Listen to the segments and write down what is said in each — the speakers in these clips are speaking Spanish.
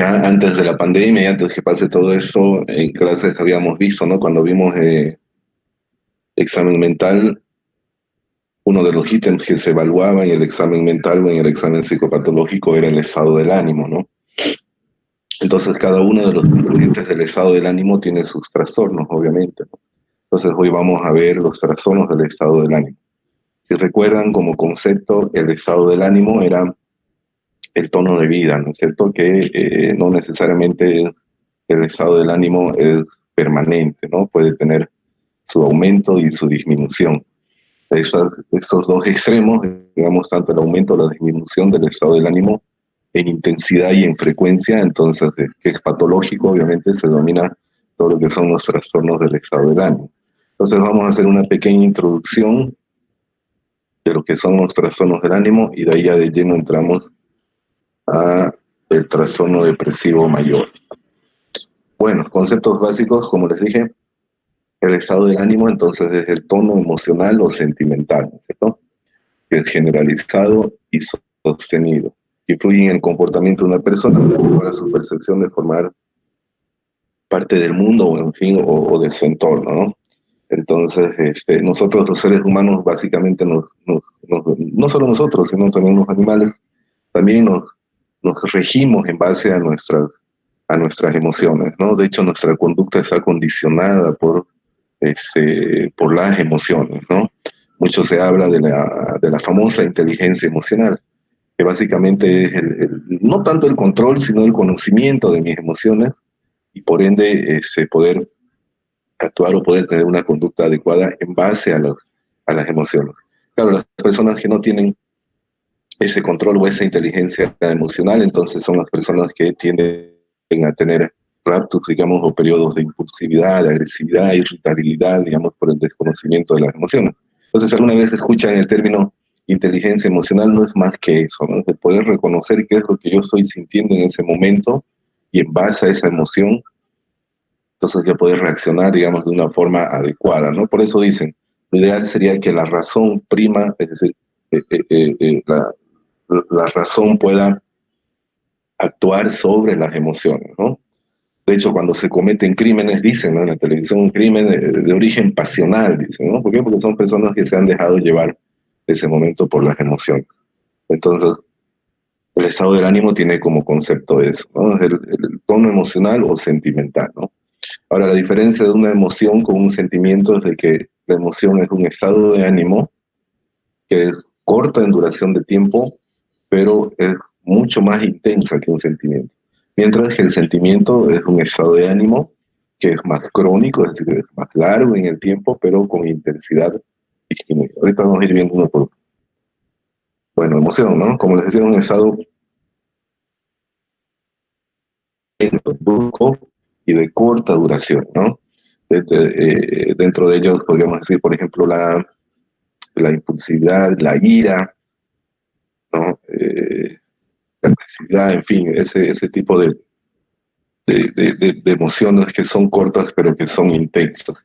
Ya antes de la pandemia, y antes que pase todo esto, en clases habíamos visto, ¿no? Cuando vimos examen mental, uno de los ítems que se evaluaba en el examen mental o en el examen psicopatológico era el estado del ánimo, ¿no? Entonces, cada uno de los componentes del estado del ánimo tiene sus trastornos, obviamente, ¿no? Entonces, hoy vamos a ver los trastornos del estado del ánimo. Si recuerdan, como concepto, el estado del ánimo era el tono de vida, ¿no es cierto? Que no necesariamente el estado del ánimo es permanente, ¿no? Puede tener su aumento y su disminución. Estos dos extremos, digamos, tanto el aumento o la disminución del estado del ánimo en intensidad y en frecuencia, entonces, que es patológico, obviamente, se denomina todo lo que son los trastornos del estado del ánimo. Entonces, vamos a hacer una pequeña introducción de lo que son los trastornos del ánimo y de ahí ya de lleno entramos a el trastorno depresivo mayor. Bueno, conceptos básicos, como les dije, el estado del ánimo entonces es el tono emocional o sentimental, ¿no es cierto? Que es generalizado y sostenido. Influye en el comportamiento de una persona para su percepción de formar parte del mundo, o en fin, o de su entorno, ¿no? Entonces, nosotros los seres humanos básicamente no solo nosotros, sino también los animales, también nos regimos en base a nuestras emociones, ¿no? De hecho, nuestra conducta está condicionada por las emociones, ¿no? Mucho se habla de la famosa inteligencia emocional, que básicamente es no tanto el control, sino el conocimiento de mis emociones y por ende poder actuar o poder tener una conducta adecuada en base a las emociones. Claro, las personas que no tienen ese control o esa inteligencia emocional, entonces son las personas que tienden a tener raptos, digamos, o periodos de impulsividad, de agresividad, irritabilidad, digamos, por el desconocimiento de las emociones. Entonces, alguna vez escuchan el término inteligencia emocional, no es más que eso, ¿no? De poder reconocer qué es lo que yo estoy sintiendo en ese momento y en base a esa emoción, entonces yo poder reaccionar, digamos, de una forma adecuada, ¿no? Por eso dicen, lo ideal sería que la razón prima, es decir, la razón pueda actuar sobre las emociones, ¿no? De hecho, cuando se cometen crímenes, dicen, ¿no? En la televisión, un crimen de origen pasional, dicen, ¿no? ¿Por qué? Porque son personas que se han dejado llevar ese momento por las emociones. Entonces, el estado del ánimo tiene como concepto eso, ¿no? Es el tono emocional o sentimental, ¿no? Ahora, la diferencia de una emoción con un sentimiento es de que la emoción es un estado de ánimo que es corta en duración de tiempo, pero es mucho más intensa que un sentimiento. Mientras que el sentimiento es un estado de ánimo que es más crónico, es decir, es más largo en el tiempo, pero con intensidad disminuida. Ahorita vamos a ir viendo uno por uno. Bueno, emoción, ¿no? Como les decía, un estado brusco y de corta duración, ¿no? Dentro de ellos podríamos decir, por ejemplo, la impulsividad, la ira, ¿no? La agresividad, en fin, ese tipo de emociones que son cortas pero que son intensas.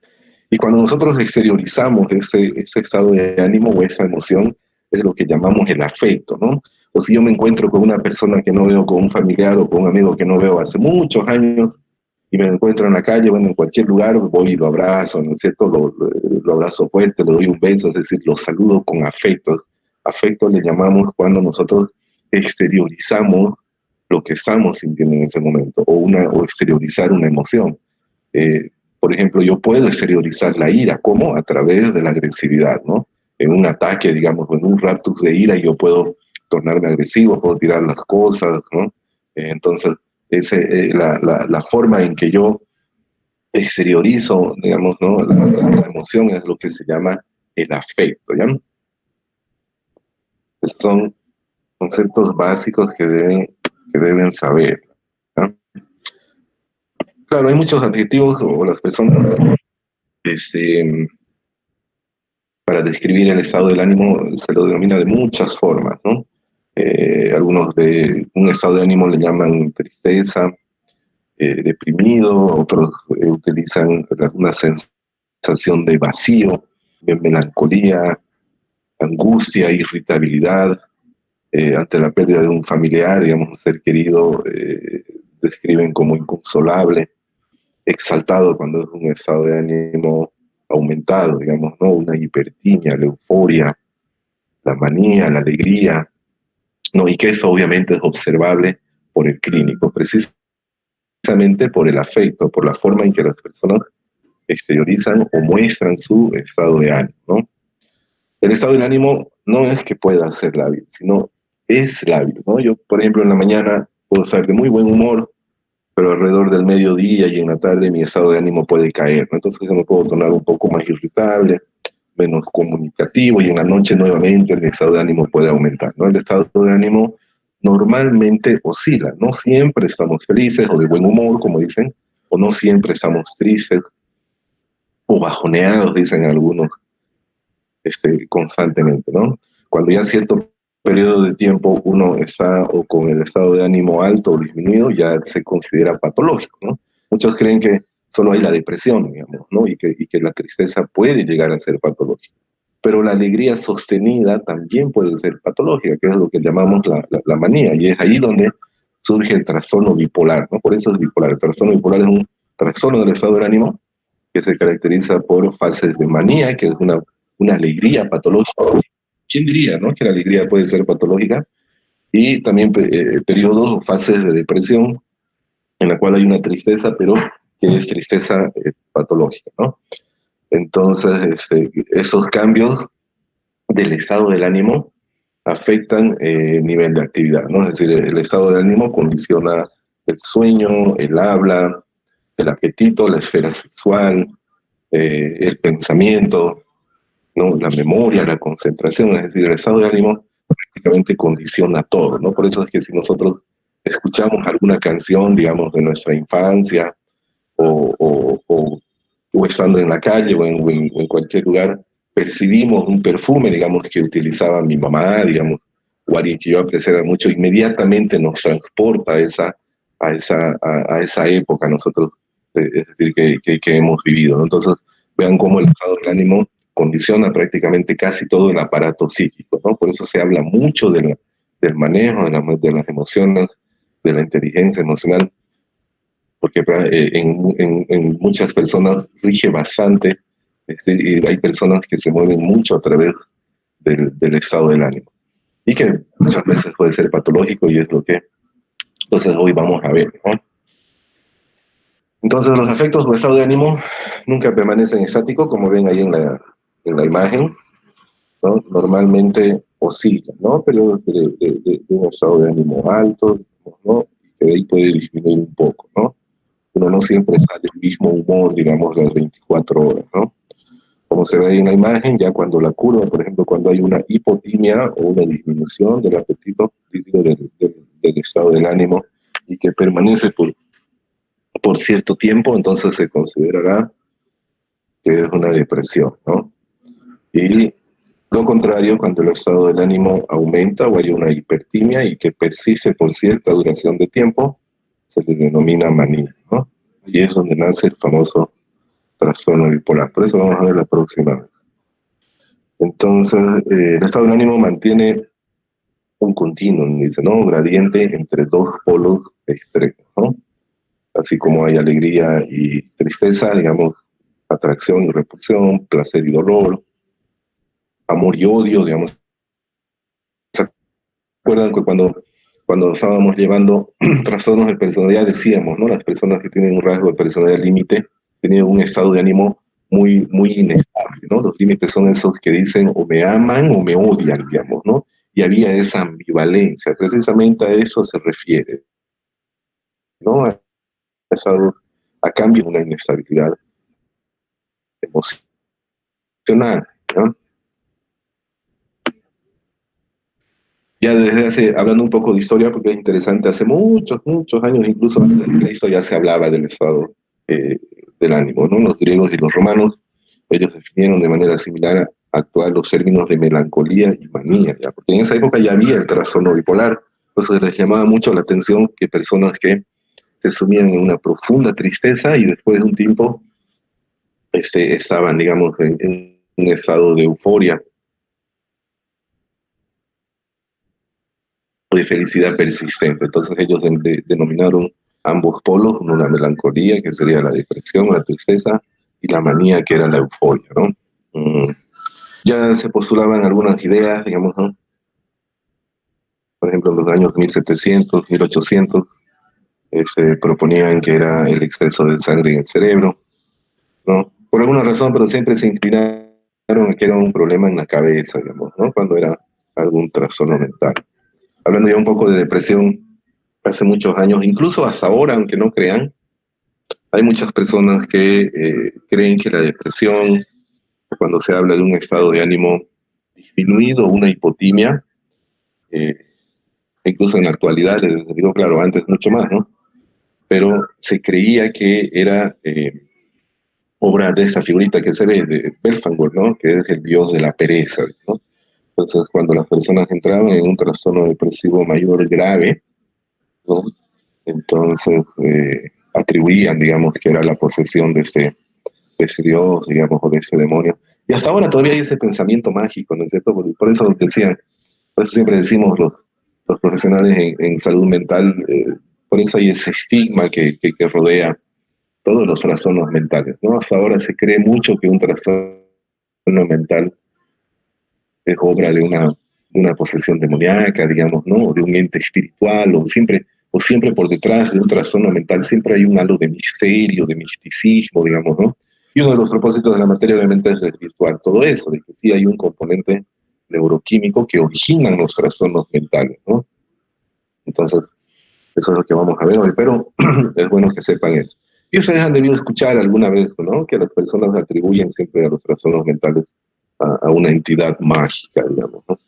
Y cuando nosotros exteriorizamos ese estado de ánimo o esa emoción, es lo que llamamos el afecto, ¿no? O si yo me encuentro con una persona que no veo, con un familiar o con un amigo que no veo hace muchos años, y me lo encuentro en la calle, bueno, en cualquier lugar, voy y lo abrazo, ¿no es cierto? Lo abrazo fuerte, le doy un beso, es decir, lo saludo con afecto. Afecto le llamamos cuando nosotros exteriorizamos lo que estamos sintiendo en ese momento, o exteriorizar una emoción. Por ejemplo, yo puedo exteriorizar la ira, ¿cómo? A través de la agresividad, ¿no? En un ataque, digamos, en un raptus de ira, yo puedo tornarme agresivo, puedo tirar las cosas, ¿no? Entonces, la forma en que yo exteriorizo, digamos, ¿no? La emoción es lo que se llama el afecto, ¿ya? Estos son conceptos básicos que deben saber, ¿no? Claro, hay muchos adjetivos o las personas este, para describir el estado del ánimo se lo denomina de muchas formas, ¿no? Algunos de un estado de ánimo le llaman tristeza, deprimido, otros utilizan una sensación de vacío, de melancolía, angustia, irritabilidad ante la pérdida de un familiar, digamos, un ser querido describen como inconsolable, exaltado cuando es un estado de ánimo aumentado, digamos, ¿no? Una hipertimia, la euforia, la manía, la alegría, ¿no? Y que eso obviamente es observable por el clínico, precisamente por el afecto, por la forma en que las personas exteriorizan o muestran su estado de ánimo, ¿no? El estado del ánimo no es que pueda ser lábil, sino es lábil, ¿no? Yo, por ejemplo, en la mañana puedo estar de muy buen humor, pero alrededor del mediodía y en la tarde mi estado de ánimo puede caer, ¿no? Entonces yo me puedo tornar un poco más irritable, menos comunicativo y en la noche nuevamente el estado de ánimo puede aumentar, ¿no? El estado de ánimo normalmente oscila, no siempre estamos felices o de buen humor, como dicen, o no siempre estamos tristes o bajoneados, dicen algunos, constantemente, ¿no? Cuando ya cierto periodo de tiempo uno está o con el estado de ánimo alto o disminuido, ya se considera patológico, ¿no? Muchos creen que solo hay la depresión, digamos, ¿no? Y que la tristeza puede llegar a ser patológica. Pero la alegría sostenida también puede ser patológica, que es lo que llamamos la manía, y es ahí donde surge el trastorno bipolar, ¿no? Por eso es bipolar. El trastorno bipolar es un trastorno del estado del ánimo que se caracteriza por fases de manía, que es una alegría patológica. ¿Quién diría, no? Que la alegría puede ser patológica? Y también periodos o fases de depresión, en la cual hay una tristeza, pero que es tristeza patológica, ¿no? Entonces, esos cambios del estado del ánimo afectan el nivel de actividad, ¿no? Es decir, el estado del ánimo condiciona el sueño, el habla, el apetito, la esfera sexual, el pensamiento, ¿no? La memoria, la concentración, es decir, el estado de ánimo prácticamente condiciona todo, ¿no? Por eso es que si nosotros escuchamos alguna canción, digamos, de nuestra infancia, o estando en la calle o en cualquier lugar, percibimos un perfume, digamos, que utilizaba mi mamá, digamos, o alguien que yo apreciara mucho, inmediatamente nos transporta a esa época nosotros, es decir, que hemos vivido, ¿no? Entonces, vean cómo el estado del ánimo condiciona prácticamente casi todo el aparato psíquico, ¿no? Por eso se habla mucho del manejo de las emociones, de la inteligencia emocional, porque en muchas personas rige bastante, y hay personas que se mueven mucho a través del estado del ánimo, y que muchas veces puede ser patológico, y es lo que entonces hoy vamos a ver, ¿no? Entonces los efectos del estado de ánimo nunca permanecen estáticos, como ven ahí en la imagen, ¿no? Normalmente oscilan, ¿no? Pero de un estado de ánimo alto, ¿no? Y que de ahí puede disminuir un poco, ¿no? Uno no siempre está del mismo humor, digamos, las 24 horas, ¿no? Como se ve ahí en la imagen, ya cuando la curva, por ejemplo, cuando hay una hipotimia o una disminución del apetito, del estado del ánimo, y que permanece por cierto tiempo, entonces se considerará que es una depresión, ¿no? Y lo contrario, cuando el estado del ánimo aumenta o hay una hipertimia y que persiste por cierta duración de tiempo, se le denomina manía, ¿no? Y es donde nace el famoso trastorno bipolar. Por eso vamos a ver la próxima vez. Entonces, el estado del ánimo mantiene un continuo, dice, ¿no? Gradiente entre dos polos extremos, ¿no? Así como hay alegría y tristeza, digamos, atracción y repulsión, placer y dolor, amor y odio, digamos. ¿Se acuerdan que cuando estábamos llevando trastornos de personalidad decíamos, ¿no? Las personas que tienen un rasgo de personalidad límite tienen un estado de ánimo muy, muy inestable, ¿no? Los límites son esos que dicen o me aman o me odian, digamos, ¿no? Y había esa ambivalencia, precisamente a eso se refiere, ¿no? A cambio de una inestabilidad emocional, ¿no? Ya desde hablando un poco de historia, porque es interesante, hace muchos, muchos años, incluso antes de Cristo, ya se hablaba del estado eh, del ánimo, ¿no? Los griegos y los romanos, ellos definieron de manera similar a actual los términos de melancolía y manía, ¿ya? Porque en esa época ya había el trastorno bipolar, entonces les llamaba mucho la atención que personas que se sumían en una profunda tristeza y después de un tiempo estaban, digamos, en un estado de euforia, de felicidad persistente. Entonces ellos denominaron ambos polos, ¿no? La melancolía, que sería la depresión, la tristeza, y la manía, que era la euforia, ¿no? Ya se postulaban algunas ideas, digamos, ¿no? Por ejemplo, en los años 1700, 1800, se proponían que era el exceso de sangre en el cerebro, ¿no? Por alguna razón, pero siempre se inclinaron a que era un problema en la cabeza, digamos, ¿no? Cuando era algún trastorno mental. Hablando ya un poco de depresión, hace muchos años, incluso hasta ahora, aunque no crean, hay muchas personas que creen que la depresión, cuando se habla de un estado de ánimo disminuido, una hipotimia, eh, incluso en la actualidad, les digo, claro, antes mucho más, ¿no? Pero se creía que era obra de esa figurita que se ve de Belfangor, ¿no? Que es el dios de la pereza, ¿no? Entonces, cuando las personas entraban en un trastorno depresivo mayor grave, ¿no? Entonces atribuían, digamos, que era la posesión de ese dios, digamos, o de ese demonio. Y hasta ahora todavía hay ese pensamiento mágico, ¿no es cierto? Por eso decían, por eso siempre decimos los profesionales en salud mental, por eso hay ese estigma que rodea todos los trastornos mentales, ¿no? Hasta ahora se cree mucho que un trastorno mental es obra de una posesión demoníaca, digamos, ¿no? O de un ente espiritual, o siempre por detrás de un trastorno mental siempre hay un halo de misterio, de misticismo, digamos, ¿no? Y uno de los propósitos de la materia obviamente es desvirtuar todo eso, de que sí hay un componente neuroquímico que originan los trastornos mentales, ¿no? Entonces, eso es lo que vamos a ver hoy, pero es bueno que sepan eso. Y ustedes han debido escuchar alguna vez, ¿no? Que las personas atribuyen siempre a los trastornos mentales a una entidad mágica, digamos, ¿no?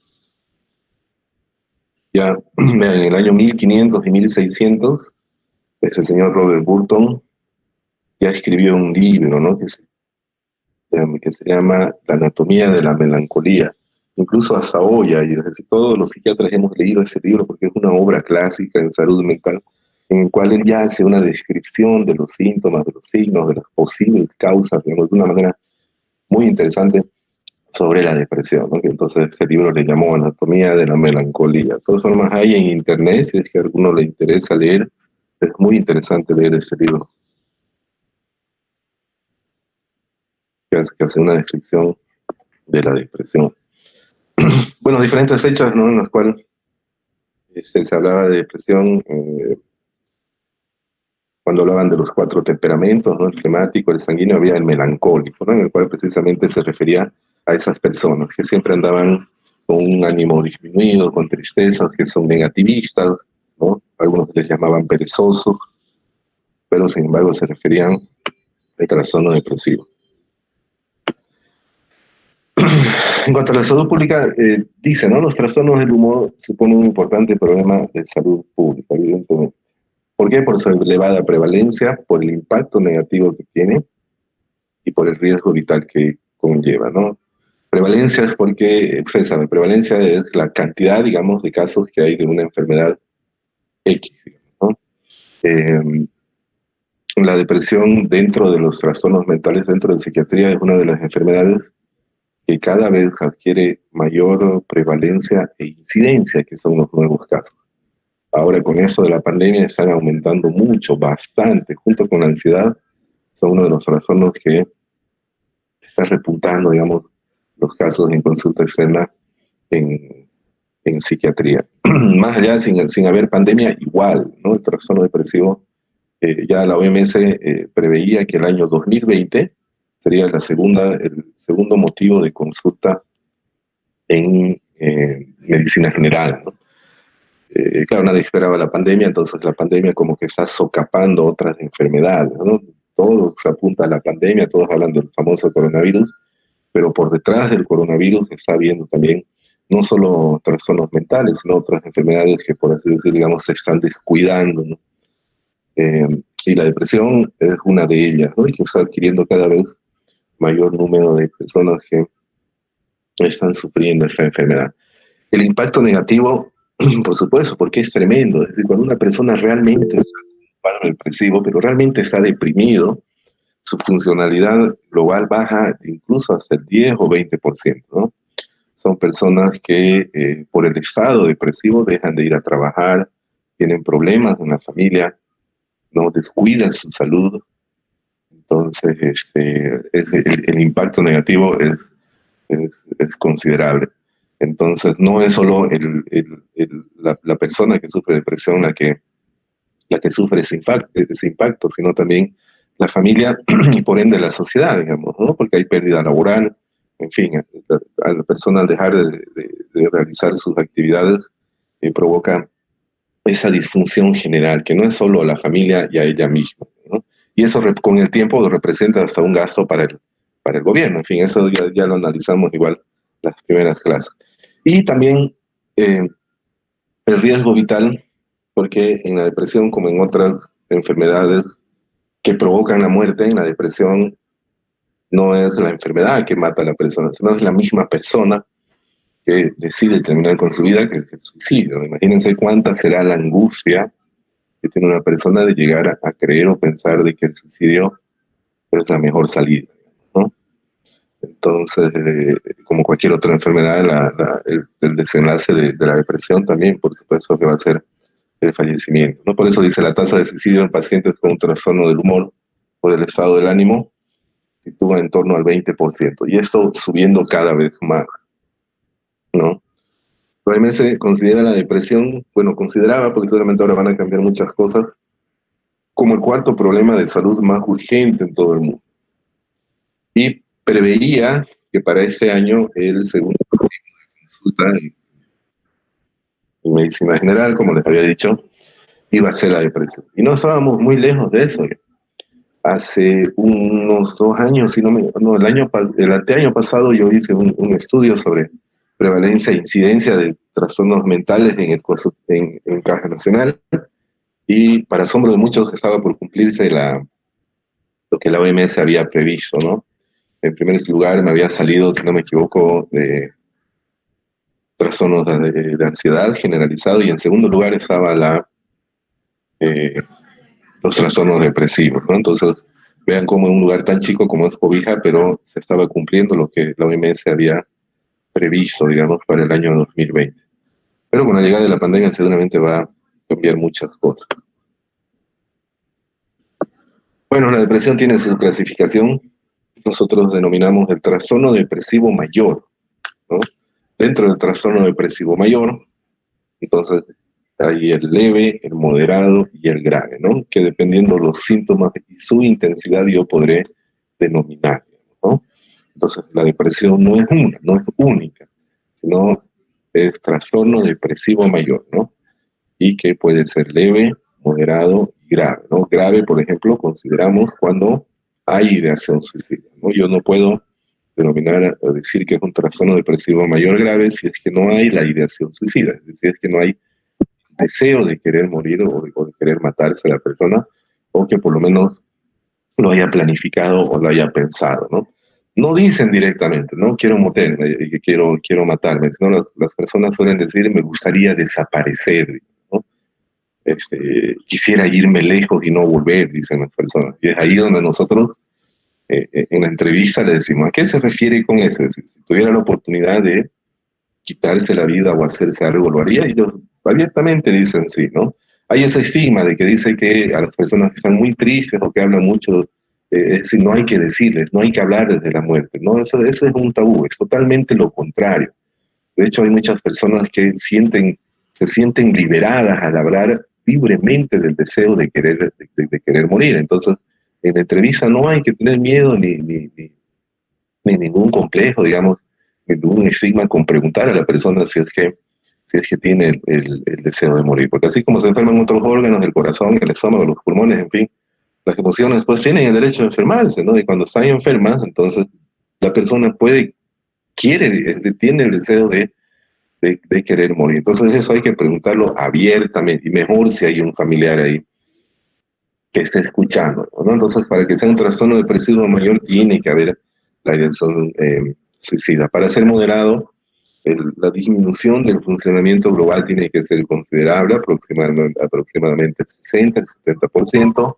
Ya en el año 1500 y 1600, ese señor Robert Burton ya escribió un libro, ¿no? Que se llama La anatomía de la melancolía. Incluso hasta hoy, y desde todos los psiquiatras hemos leído ese libro porque es una obra clásica en salud mental, en el cual él ya hace una descripción de los síntomas, de los signos, de las posibles causas, digamos, de una manera muy interesante sobre la depresión, ¿no? Que entonces ese libro le llamó Anatomía de la Melancolía. De todas formas, hay en internet, si es que a alguno le interesa leer, es muy interesante leer ese libro, que hace una descripción de la depresión. Bueno, diferentes fechas, ¿no? En las cuales se hablaba de depresión, cuando hablaban de los cuatro temperamentos, ¿no? El flemático, el sanguíneo, había el melancólico, ¿no? En el cual precisamente se refería a esas personas que siempre andaban con un ánimo disminuido, con tristezas, que son negativistas, ¿no? Algunos les llamaban perezosos, pero sin embargo se referían al trastorno depresivo. En cuanto a la salud pública, dice, ¿no? Los trastornos del humor suponen un importante problema de salud pública, evidentemente. ¿Por qué? Por su elevada prevalencia, por el impacto negativo que tiene y por el riesgo vital que conlleva, ¿no? Prevalencia es porque, ustedes saben, prevalencia es la cantidad, digamos, de casos que hay de una enfermedad X, ¿no? Eh, la depresión dentro de los trastornos mentales, dentro de psiquiatría, es una de las enfermedades que cada vez adquiere mayor prevalencia e incidencia, que son los nuevos casos. Ahora con eso de la pandemia están aumentando mucho, bastante, junto con la ansiedad, son uno de los trastornos que está repuntando, digamos, los casos en consulta externa en psiquiatría. Más allá, sin haber pandemia, igual, ¿no? El trastorno depresivo, ya la OMS preveía que el año 2020 sería el segundo motivo de consulta en medicina general, ¿no? Claro, nadie esperaba la pandemia, entonces la pandemia como que está socapando otras enfermedades, ¿no? Todo se apunta a la pandemia, todos hablan del famoso coronavirus, pero por detrás del coronavirus está habiendo también no solo trastornos mentales, sino otras enfermedades que, por así decir, digamos, se están descuidando, ¿no? Y la depresión es una de ellas, ¿no? Y que está adquiriendo cada vez mayor número de personas que están sufriendo esta enfermedad. El impacto negativo, por supuesto, porque es tremendo. Es decir, cuando una persona realmente está con un cuadro depresivo, pero realmente está deprimido, su funcionalidad global baja incluso hasta el 10 o 20%, ¿no? Son personas que por el estado depresivo dejan de ir a trabajar, tienen problemas en la familia, ¿no? Descuida su salud. Entonces, el impacto negativo es considerable. Entonces, no es solo la persona que sufre depresión la que sufre ese impacto, sino también la familia y por ende la sociedad, digamos, ¿no? Porque hay pérdida laboral, en fin, a la persona al dejar de realizar sus actividades provoca esa disfunción general, que no es solo a la familia y a ella misma, ¿no? Y eso con el tiempo representa hasta un gasto para el gobierno. En fin, eso ya lo analizamos igual las primeras clases. Y también eh, el riesgo vital, porque en la depresión, como en otras enfermedades que provocan la muerte, en la depresión no es la enfermedad que mata a la persona, sino es la misma persona que decide terminar con su vida que el suicidio. Imagínense cuánta será la angustia que tiene una persona de llegar a creer o pensar de que el suicidio es la mejor salida, ¿no? Entonces, como cualquier otra enfermedad, el desenlace de la depresión también, por supuesto, que va a ser el fallecimiento, ¿no? Por eso dice la tasa de suicidio en pacientes con un trastorno del humor o del estado del ánimo sitúa en torno al 20%, y esto subiendo cada vez más, ¿no? La OMS considera la depresión, bueno, consideraba, porque seguramente ahora van a cambiar muchas cosas, como el cuarto problema de salud más urgente en todo el mundo. Y preveía que para este año el segundo consulta en medicina general, como les había dicho, iba a ser la depresión. Y no estábamos muy lejos de eso. Hace unos 2 años, si no, no el anteaño pasado yo hice un estudio sobre prevalencia e incidencia de trastornos mentales en Caja Nacional, y para asombro de muchos estaba por cumplirse lo que la OMS había previsto, ¿no? En primer lugar me había salido, si no me equivoco, de trastornos de ansiedad generalizado, y en segundo lugar estaba eh, los trastornos depresivos, ¿no? Entonces, vean cómo en un lugar tan chico como es Cobija, pero se estaba cumpliendo lo que la OMS había previsto, digamos, para el año 2020. Pero con la llegada de la pandemia seguramente va a cambiar muchas cosas. Bueno, la depresión tiene su clasificación. Nosotros denominamos el trastorno depresivo mayor, ¿no? Dentro del trastorno depresivo mayor, entonces hay el leve, el moderado y el grave, ¿no? Que dependiendo de los síntomas y su intensidad yo podré denominar, ¿no? Entonces la depresión no es única, sino es trastorno depresivo mayor, ¿no? Y que puede ser leve, moderado y grave, ¿no? Grave, por ejemplo, consideramos cuando hay ideación suicida, ¿no? Yo no puedo denominar o decir que es un trastorno depresivo mayor grave si es que no hay la ideación suicida, es decir, es que no hay deseo de querer morir o de querer matarse a la persona, o que por lo menos lo haya planificado o lo haya pensado, ¿no? No dicen directamente, ¿no? Quiero morirme, quiero matarme, sino las personas suelen decir, me gustaría desaparecer, ¿no? Quisiera irme lejos y no volver, dicen las personas. Y es ahí donde nosotros, en la entrevista, le decimos, ¿a qué se refiere con eso? Es decir, si tuviera la oportunidad de quitarse la vida o hacerse algo, lo haría, y ellos abiertamente dicen sí, ¿no? Hay ese estigma de que dice que a las personas que están muy tristes o que hablan mucho, es decir, no hay que decirles, no hay que hablarles de la muerte, ¿no? Eso es un tabú, es totalmente lo contrario. De hecho, hay muchas personas que se sienten liberadas al hablar libremente del deseo de querer morir. Entonces, en la entrevista no hay que tener miedo ni ningún complejo, digamos, ningún estigma con preguntar a la persona si es que tiene el deseo de morir. Porque así como se enferman otros órganos, el corazón, el estómago, los pulmones, en fin, las emociones pues tienen el derecho de enfermarse, ¿no? Y cuando están enfermas, entonces la persona quiere, es decir, tiene el deseo de querer morir. Entonces eso hay que preguntarlo abiertamente, y mejor si hay un familiar ahí que esté escuchando, ¿no? Entonces, para que sea un trastorno depresivo mayor, tiene que haber la ideación suicida. Para ser moderado, la disminución del funcionamiento global tiene que ser considerable, aproximadamente 60, el 70%,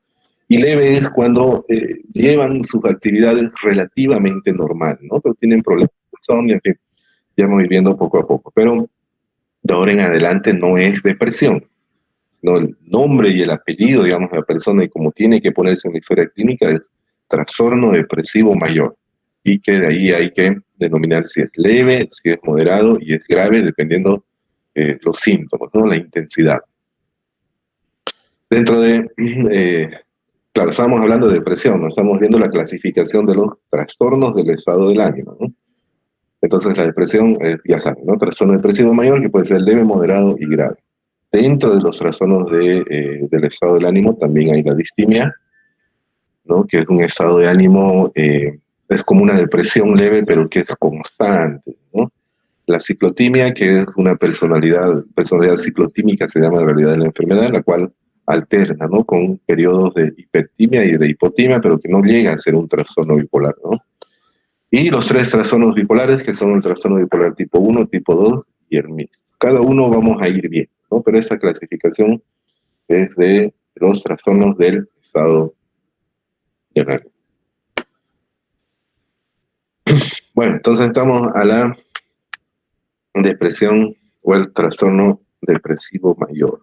y leve es cuando llevan sus actividades relativamente normal, ¿no? Pero tienen problemas de insomnio, en fin, ya vamos viviendo poco a poco. Pero de ahora en adelante no es depresión, ¿no? El nombre y el apellido, digamos, de la persona y como tiene que ponerse en la historia clínica es trastorno depresivo mayor. Y que de ahí hay que denominar si es leve, si es moderado y es grave, dependiendo los síntomas, ¿no? La intensidad. Dentro de, claro, estábamos hablando de depresión, ¿no? Estamos viendo la clasificación de los trastornos del estado del ánimo, ¿no? Entonces la depresión, ya saben, ¿no? Trastorno depresivo mayor que puede ser leve, moderado y grave. Dentro de los trastornos del estado del ánimo también hay la distimia, ¿no? Que es un estado de ánimo, es como una depresión leve, pero que es constante, ¿no? La ciclotimia, que es una personalidad ciclotímica, se llama en realidad la enfermedad, la cual alterna, ¿no? Con periodos de hipertimia y de hipotimia, pero que no llega a ser un trastorno bipolar, ¿no? Y los tres trastornos bipolares, que son el trastorno bipolar tipo 1, tipo 2 y el mixto. Cada uno vamos a ir bien, ¿no? Pero esta clasificación es de los trastornos del estado del ánimo. Bueno, entonces estamos a la depresión o el trastorno depresivo mayor.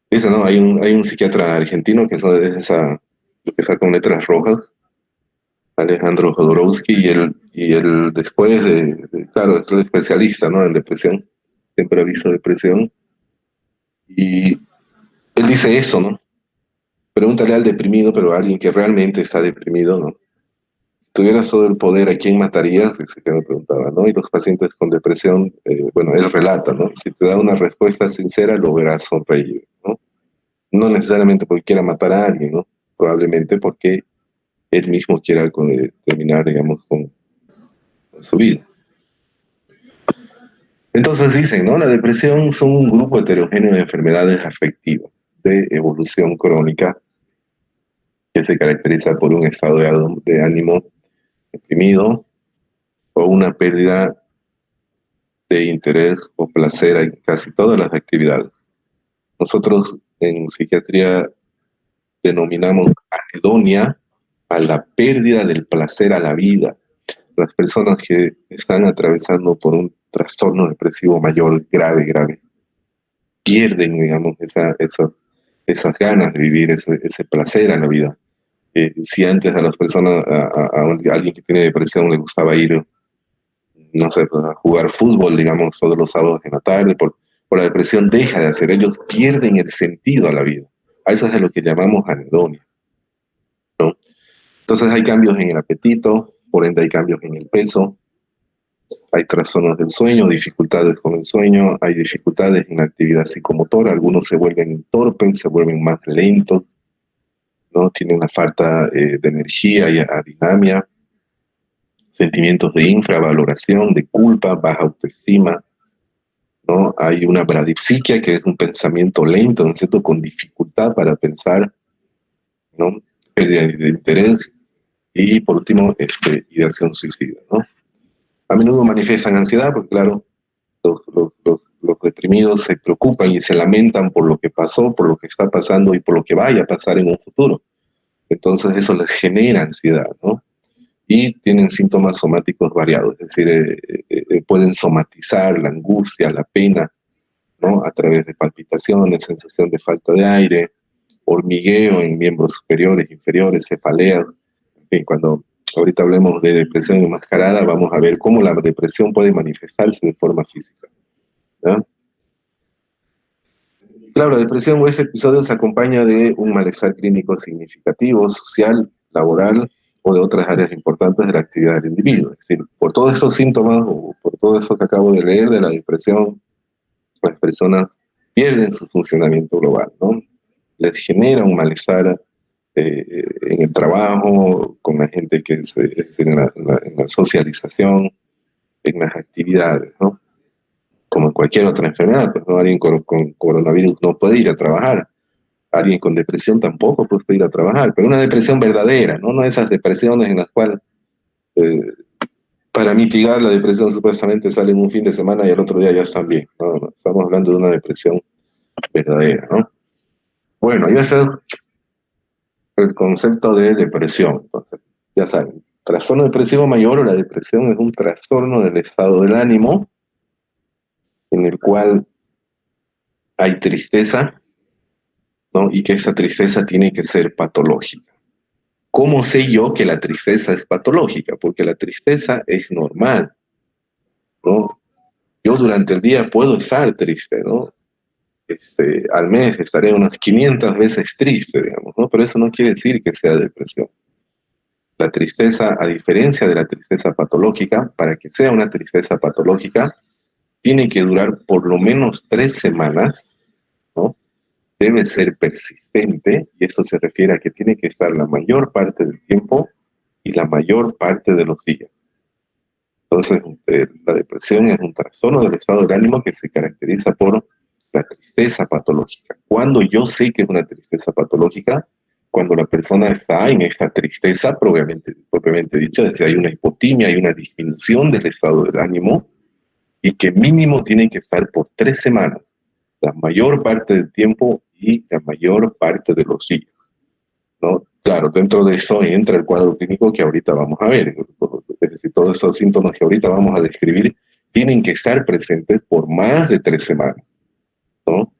Dice, ¿no? Hay un psiquiatra argentino que es esa, lo que saca con letras rojas, Alejandro Jodorowsky, y él después claro, es el especialista, ¿no? En depresión, siempre aviso depresión, y él dice eso, ¿no? Pregúntale al deprimido, pero a alguien que realmente está deprimido, ¿no? Si tuvieras todo el poder, ¿a quién matarías? Dice que me preguntaba, ¿no? Y los pacientes con depresión, bueno, él relata, ¿no? Si te da una respuesta sincera, lo verás sonreír, ¿no? No necesariamente porque quiera matar a alguien, ¿no? Probablemente porque él mismo quiera terminar, digamos, con su vida. Entonces dicen, ¿no? La depresión son un grupo heterogéneo de enfermedades afectivas de evolución crónica que se caracteriza por un estado de ánimo deprimido o una pérdida de interés o placer en casi todas las actividades. Nosotros en psiquiatría denominamos anedonia a la pérdida del placer a la vida. Las personas que están atravesando por un trastorno depresivo mayor, grave, pierden, digamos, esas ganas de vivir, ese placer a la vida. Si antes a las personas, a alguien que tiene depresión le gustaba ir, no sé, pues, a jugar fútbol, digamos, todos los sábados en la tarde, por la depresión deja de hacer, ellos pierden el sentido a la vida. A eso es a lo que llamamos anedonia, ¿no? Entonces hay cambios en el apetito, por ende hay cambios en el peso, hay trastornos del sueño, dificultades con el sueño, hay dificultades en la actividad psicomotora, algunos se vuelven torpes, se vuelven más lentos, ¿no? Tienen una falta de energía y adinamia, sentimientos de infravaloración, de culpa, baja autoestima, ¿no? Hay una bradipsiquia, que es un pensamiento lento, ¿no es cierto?, con dificultad para pensar, ¿no? Pérdida de interés y, por último, ideación suicida, ¿no? A menudo manifiestan ansiedad, porque, claro, los deprimidos se preocupan y se lamentan por lo que pasó, por lo que está pasando y por lo que vaya a pasar en un futuro. Entonces eso les genera ansiedad, ¿no? Y tienen síntomas somáticos variados, es decir, pueden somatizar la angustia, la pena, ¿no? A través de palpitaciones, sensación de falta de aire, hormigueo en miembros superiores, inferiores, cefaleas. En fin, cuando ahorita hablemos de depresión enmascarada, vamos a ver cómo la depresión puede manifestarse de forma física, ¿no? Claro, la depresión o ese episodio se acompaña de un malestar clínico significativo, social, laboral o de otras áreas importantes de la actividad del individuo. Es decir, por todos esos síntomas o por todo eso que acabo de leer de la depresión, las personas pierden su funcionamiento global, ¿no? Les genera un malestar en el trabajo, con la gente que es decir, en la socialización, en las actividades, ¿no? Como en cualquier otra enfermedad, pues, ¿no? Alguien con coronavirus no puede ir a trabajar, alguien con depresión tampoco puede ir a trabajar, pero una depresión verdadera, ¿no? No esas depresiones en las cuales eh, para mitigar la depresión supuestamente salen un fin de semana y al otro día ya están bien. No, no, estamos hablando de una depresión verdadera, ¿no? Bueno, ya está el concepto de depresión. Entonces, ya saben, trastorno depresivo mayor o la depresión es un trastorno del estado del ánimo en el cual hay tristeza, ¿no? Y que esa tristeza tiene que ser patológica. ¿Cómo sé yo que la tristeza es patológica? Porque la tristeza es normal, ¿no? Yo durante el día puedo estar triste, ¿no? Al mes estaré unas 500 veces triste, digamos, ¿no? Pero eso no quiere decir que sea depresión. La tristeza, a diferencia de la tristeza patológica, para que sea una tristeza patológica, tiene que durar por lo menos 3 semanas, ¿no? Debe ser persistente, y esto se refiere a que tiene que estar la mayor parte del tiempo y la mayor parte de los días. Entonces, la depresión es un trastorno del estado del ánimo que se caracteriza por la tristeza patológica. Cuando yo sé que es una tristeza patológica, cuando la persona está en esta tristeza, propiamente dicha, es decir, hay una hipotimia, hay una disminución del estado del ánimo, y que mínimo tiene que estar por 3 semanas, la mayor parte del tiempo y la mayor parte de los días, ¿no? Claro, dentro de eso entra el cuadro clínico que ahorita vamos a ver. Es decir, todos esos síntomas que ahorita vamos a describir tienen que estar presentes por más de 3 semanas, ¿no?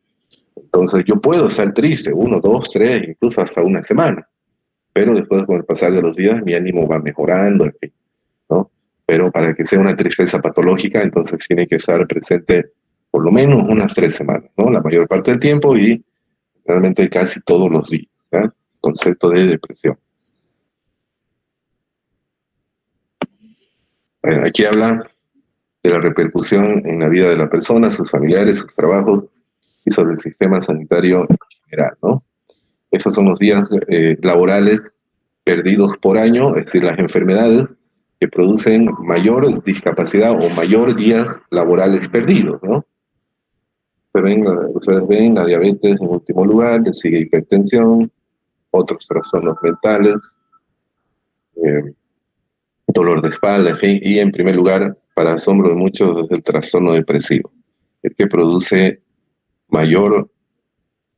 Entonces yo puedo estar triste 1, 2, 3, incluso hasta una semana, pero después con el pasar de los días mi ánimo va mejorando, en fin, ¿no? Pero para que sea una tristeza patológica, entonces tiene que estar presente por lo menos unas 3 semanas, ¿no? La mayor parte del tiempo y realmente casi todos los días, ¿no? Concepto de depresión. Aquí habla de la repercusión en la vida de la persona, sus familiares, sus trabajos y sobre el sistema sanitario en general, ¿no? Esos son los días laborales perdidos por año, es decir, las enfermedades que producen mayor discapacidad o mayor días laborales perdidos, ¿no? Ustedes ven la diabetes en último lugar, le sigue hipertensión, otros trastornos mentales, eh, dolor de espalda, en fin, y en primer lugar, para asombro de muchos, es el trastorno depresivo, el que produce mayor,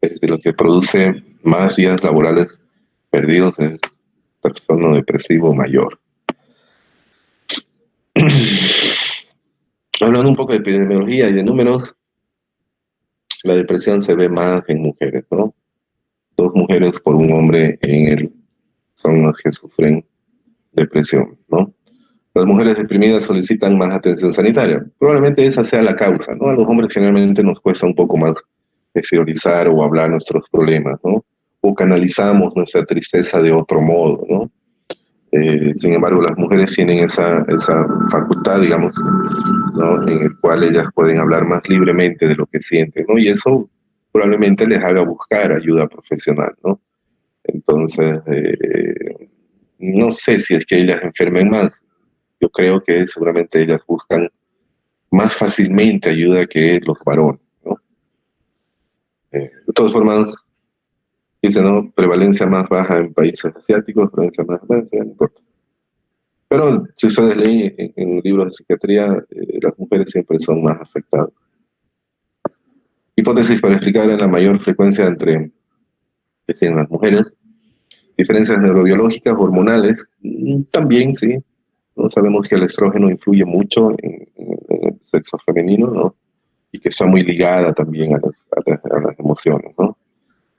es decir, lo que produce más días laborales perdidos es el trastorno depresivo mayor. Hablando un poco de epidemiología y de números, la depresión se ve más en mujeres, ¿no? 2 mujeres por un hombre son las que sufren depresión, ¿no? Las mujeres deprimidas solicitan más atención sanitaria. Probablemente esa sea la causa, ¿no? A los hombres generalmente nos cuesta un poco más exteriorizar o hablar nuestros problemas, ¿no? O canalizamos nuestra tristeza de otro modo, ¿no? Sin embargo, las mujeres tienen esa facultad, digamos, ¿no? En el cual ellas pueden hablar más libremente de lo que sienten, ¿no? Y eso probablemente les haga buscar ayuda profesional, ¿no? Entonces, no sé si es que ellas enfermen más. Yo creo que seguramente ellas buscan más fácilmente ayuda que los varones, ¿no? De todas formas, dice, ¿no? Prevalencia más baja en países asiáticos, prevalencia más baja, no importa. Pero si ustedes leen en libros de psiquiatría, las mujeres siempre son más afectadas. Hipótesis para explicar la mayor frecuencia que tienen las mujeres. Diferencias neurobiológicas, hormonales, también sí. ¿No? Sabemos que el estrógeno influye mucho en el sexo femenino, ¿no? Y que está muy ligada también a las emociones, ¿no?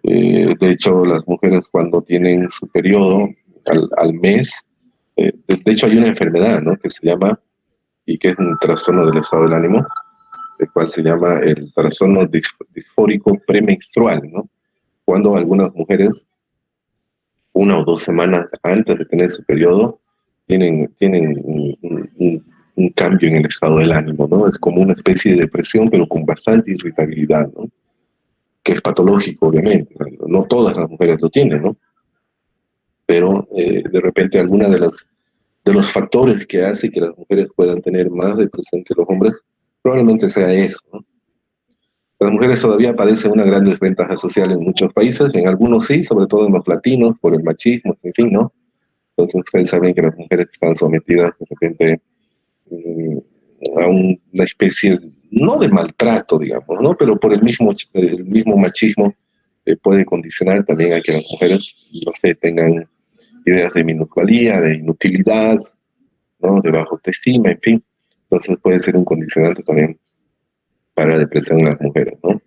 De hecho, las mujeres cuando tienen su periodo al mes, de hecho hay una enfermedad, ¿no? Que se llama, y que es un trastorno del estado del ánimo, el cual se llama el trastorno disfórico premenstrual, ¿no? Cuando algunas mujeres, 1 o 2 semanas antes de tener su periodo, tienen un cambio en el estado del ánimo, ¿no? Es como una especie de depresión, pero con bastante irritabilidad, ¿no? Que es patológico, obviamente. No todas las mujeres lo tienen, ¿no? Pero de repente alguna de los factores que hace que las mujeres puedan tener más depresión que los hombres, probablemente sea eso, ¿no? Las mujeres todavía padecen una gran desventaja social en muchos países, en algunos sí, sobre todo en los latinos, por el machismo, en fin, ¿no? Entonces ustedes saben que las mujeres están sometidas de repente a una especie, no de maltrato, digamos, ¿no? Pero por el mismo machismo puede condicionar también a que las mujeres, no sé, tengan ideas de minusvalía, de inutilidad, ¿no? De baja autoestima, en fin. Entonces puede ser un condicionante también para la depresión en las mujeres, ¿no?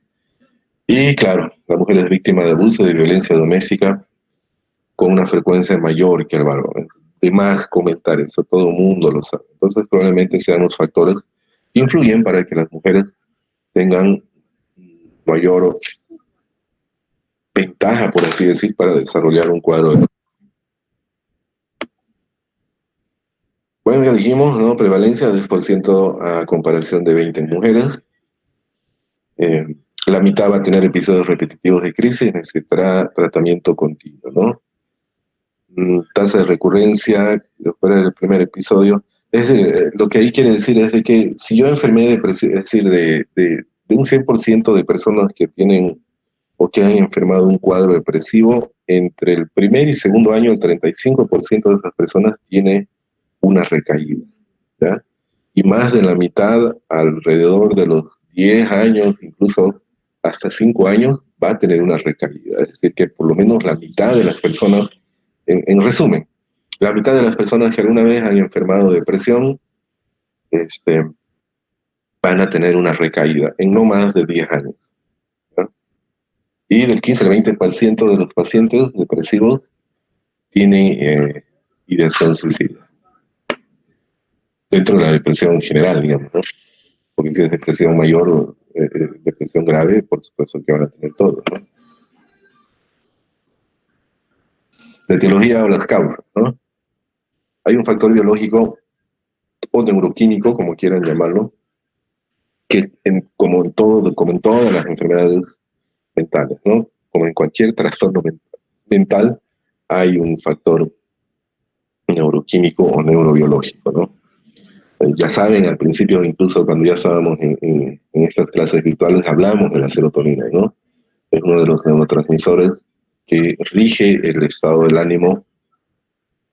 Y claro, la mujer es víctima de abuso y de violencia doméstica con una frecuencia mayor que el varón. De más comentar eso, todo el mundo lo sabe. Entonces probablemente sean los factores que influyen para que las mujeres tengan mayor ventaja, por así decir, para desarrollar un cuadro de... Bueno, ya dijimos, ¿no? Prevalencia 10% a comparación de 20 mujeres. Eh, la mitad va a tener episodios repetitivos de crisis, necesitará tratamiento continuo, ¿no? Tasa de recurrencia, después del primer episodio. Es decir, lo que ahí quiere decir es de que si yo enfermé de depresión, es decir, de un 100% de personas que tienen o que han enfermado un cuadro depresivo, entre el primer y segundo año, el 35% de esas personas tiene una recaída, ¿ya? Y más de la mitad, alrededor de los 10 años, incluso hasta 5 años, va a tener una recaída. Es decir, que por lo menos la mitad de las personas, en resumen, la mitad de las personas que alguna vez han enfermado de depresión este, van a tener una recaída en no más de 10 años, ¿no? Y del 15 al 20% de los pacientes depresivos tienen ideación suicida. Dentro de la depresión en general, digamos, ¿no? Porque si es depresión mayor, depresión grave, por supuesto que van a tener todo, ¿no? La etiología o las causas, ¿no? Hay un factor biológico o neuroquímico, como quieran llamarlo, que como en todas las enfermedades mentales, ¿no? Como en cualquier trastorno mental, hay un factor neuroquímico o neurobiológico, ¿no? Ya saben, al principio, incluso cuando ya estábamos en estas clases virtuales, hablamos de la serotonina, ¿no? Es uno de los neurotransmisores que rige el estado del ánimo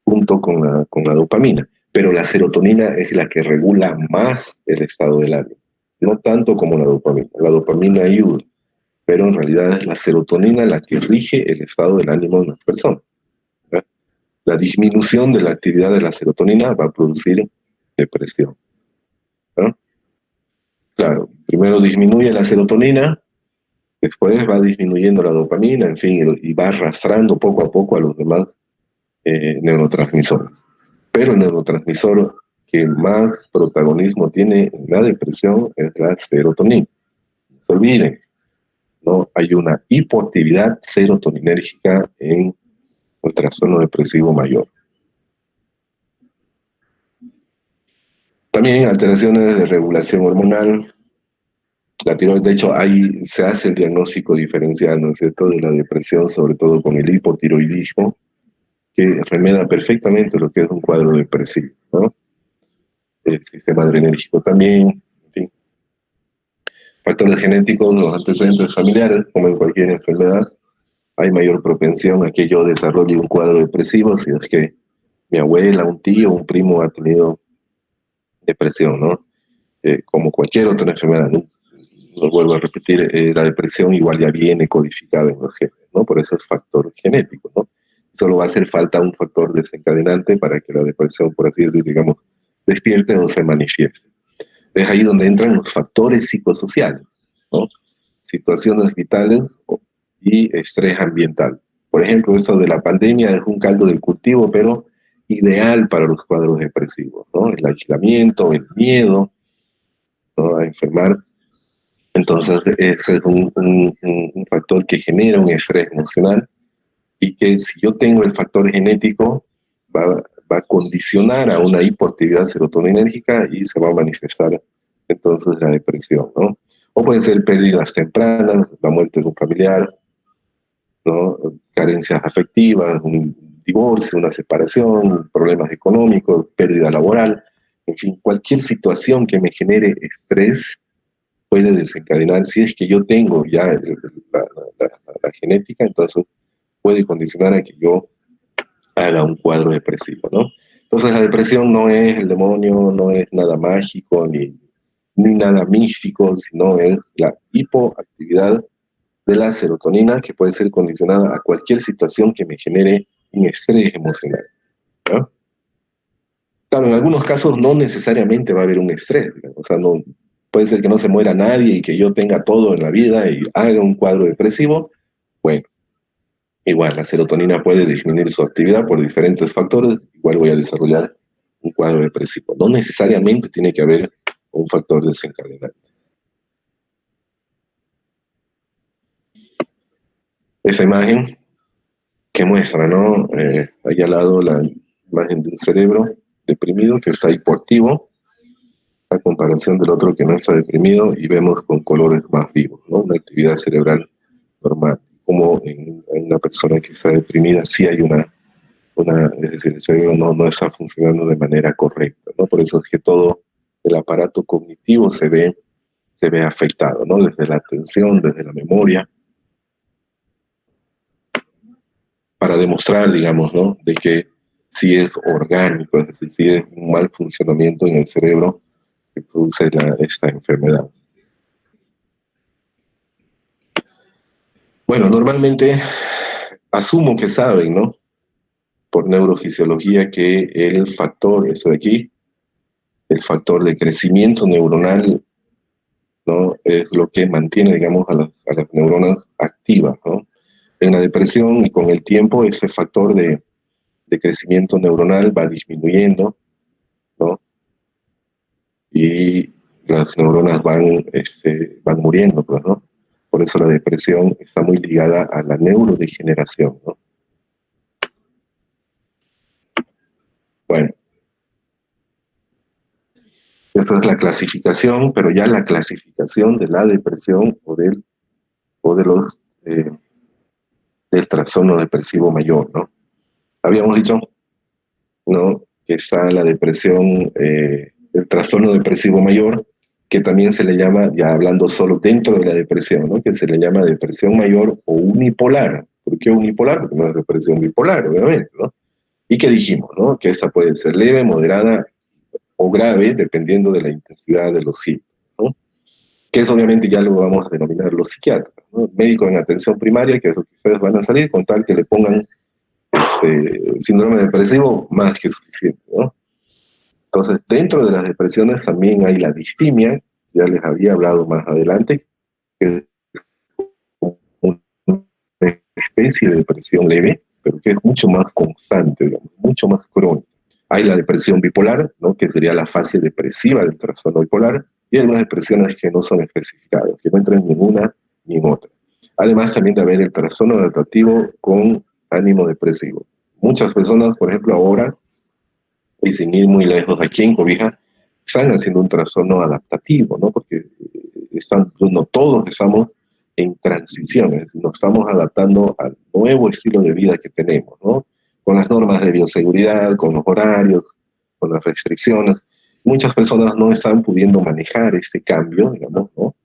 junto con la dopamina. Pero la serotonina es la que regula más el estado del ánimo, no tanto como la dopamina. La dopamina ayuda, pero en realidad es la serotonina la que rige el estado del ánimo de una persona, ¿verdad? La disminución de la actividad de la serotonina va a producir depresión, ¿no? Claro, primero disminuye la serotonina, después va disminuyendo la dopamina, en fin, y va arrastrando poco a poco a los demás neurotransmisores. Pero el neurotransmisor que más protagonismo tiene en la depresión es la serotonina. No se olviden, ¿no? Hay una hipoactividad serotoninérgica en el trastorno depresivo mayor. También alteraciones de regulación hormonal. La tiroides, de hecho, ahí se hace el diagnóstico diferencial, ¿no es cierto?, de la depresión, sobre todo con el hipotiroidismo, que remeda perfectamente lo que es un cuadro depresivo, ¿no? El sistema adrenérgico también, en fin. Factores genéticos, los antecedentes familiares, como en cualquier enfermedad, hay mayor propensión a que yo desarrolle un cuadro depresivo si es que mi abuela, un tío, un primo ha tenido depresión, ¿no? Como cualquier otra enfermedad, ¿no? Lo vuelvo a repetir, la depresión igual ya viene codificada en los genes, ¿no? Por eso es factor genético, ¿no? Solo va a hacer falta un factor desencadenante para que la depresión, por así decirlo, digamos, despierte o se manifieste. Es ahí donde entran los factores psicosociales, ¿no? Situaciones vitales y estrés ambiental. Por ejemplo, esto de la pandemia es un caldo del cultivo, pero ideal para los cuadros depresivos, ¿no? El aislamiento, el miedo, ¿no?, a enfermar. Entonces, ese es un factor que genera un estrés emocional y que si yo tengo el factor genético, va a condicionar a una hipoactividad serotoninérgica y se va a manifestar entonces la depresión, ¿no? O pueden ser pérdidas tempranas, la muerte de un familiar, ¿no? Carencias afectivas, un divorcio, una separación, problemas económicos, pérdida laboral, en fin, cualquier situación que me genere estrés puede desencadenar, si es que yo tengo ya la genética, entonces puede condicionar a que yo haga un cuadro depresivo, ¿no? Entonces la depresión no es el demonio, no es nada mágico ni nada místico, sino es la hipoactividad de la serotonina que puede ser condicionada a cualquier situación que me genere un estrés emocional, ¿no? Claro, en algunos casos no necesariamente va a haber un estrés, digamos, o sea, no, puede ser que no se muera nadie y que yo tenga todo en la vida y haga un cuadro depresivo. Bueno, igual la serotonina puede disminuir su actividad por diferentes factores, igual voy a desarrollar un cuadro depresivo. No necesariamente tiene que haber un factor desencadenante. Esa imagen que muestra, ¿no? Ahí al lado la imagen del cerebro deprimido que está hipoactivo, a comparación del otro que no está deprimido, y vemos con colores más vivos, ¿no? Una actividad cerebral normal. Como en una persona que está deprimida sí hay es decir, el cerebro no está funcionando de manera correcta, ¿no? Por eso es que todo el aparato cognitivo se ve afectado, ¿no? Desde la atención, desde la memoria, para demostrar, digamos, ¿no? De que sí es orgánico, es decir, sí es un mal funcionamiento en el cerebro que produce esta enfermedad. Bueno, normalmente asumo que saben, ¿no? Por neurofisiología que el factor, eso de aquí, el factor de crecimiento neuronal, ¿no? Es lo que mantiene, digamos, a las neuronas activas, ¿no? En la depresión y con el tiempo ese factor de crecimiento neuronal va disminuyendo, ¿no? Y las neuronas van muriendo, pues, ¿no? Por eso la depresión está muy ligada a la neurodegeneración, ¿no? Bueno, esta es la clasificación, pero ya la clasificación de la depresión o de los, del trastorno depresivo mayor, ¿no? Habíamos dicho, ¿no? Que está la depresión, el trastorno depresivo mayor, que también se le llama, ya hablando solo dentro de la depresión, ¿no? Que se le llama depresión mayor o unipolar. ¿Por qué unipolar? Porque no es depresión bipolar, obviamente, ¿no? Y que dijimos, ¿no? Que esta puede ser leve, moderada o grave, dependiendo de la intensidad de los síntomas, ¿no? Que eso obviamente ya lo vamos a denominar los psiquiatras, ¿no? Médico en atención primaria, que es lo que ustedes van a salir, con tal que le pongan síndrome depresivo, más que suficiente, ¿no? Entonces, dentro de las depresiones también hay la distimia, ya les había hablado más adelante, que es una especie de depresión leve, pero que es mucho más constante, digamos, mucho más crónica. Hay la depresión bipolar, ¿no? Que sería la fase depresiva del trastorno bipolar, y hay algunas depresiones que no son especificadas, que no entran ni en una ni en otra. Además, también de haber el trastorno adaptativo con ánimo depresivo. Muchas personas, por ejemplo, ahora, y sin ir muy lejos, aquí en Cobija, están haciendo un trastorno adaptativo, ¿no? Porque no todos estamos en transiciones, nos estamos adaptando al nuevo estilo de vida que tenemos, ¿no? Con las normas de bioseguridad, con los horarios, con las restricciones. Muchas personas no están pudiendo manejar este cambio, digamos, ¿no?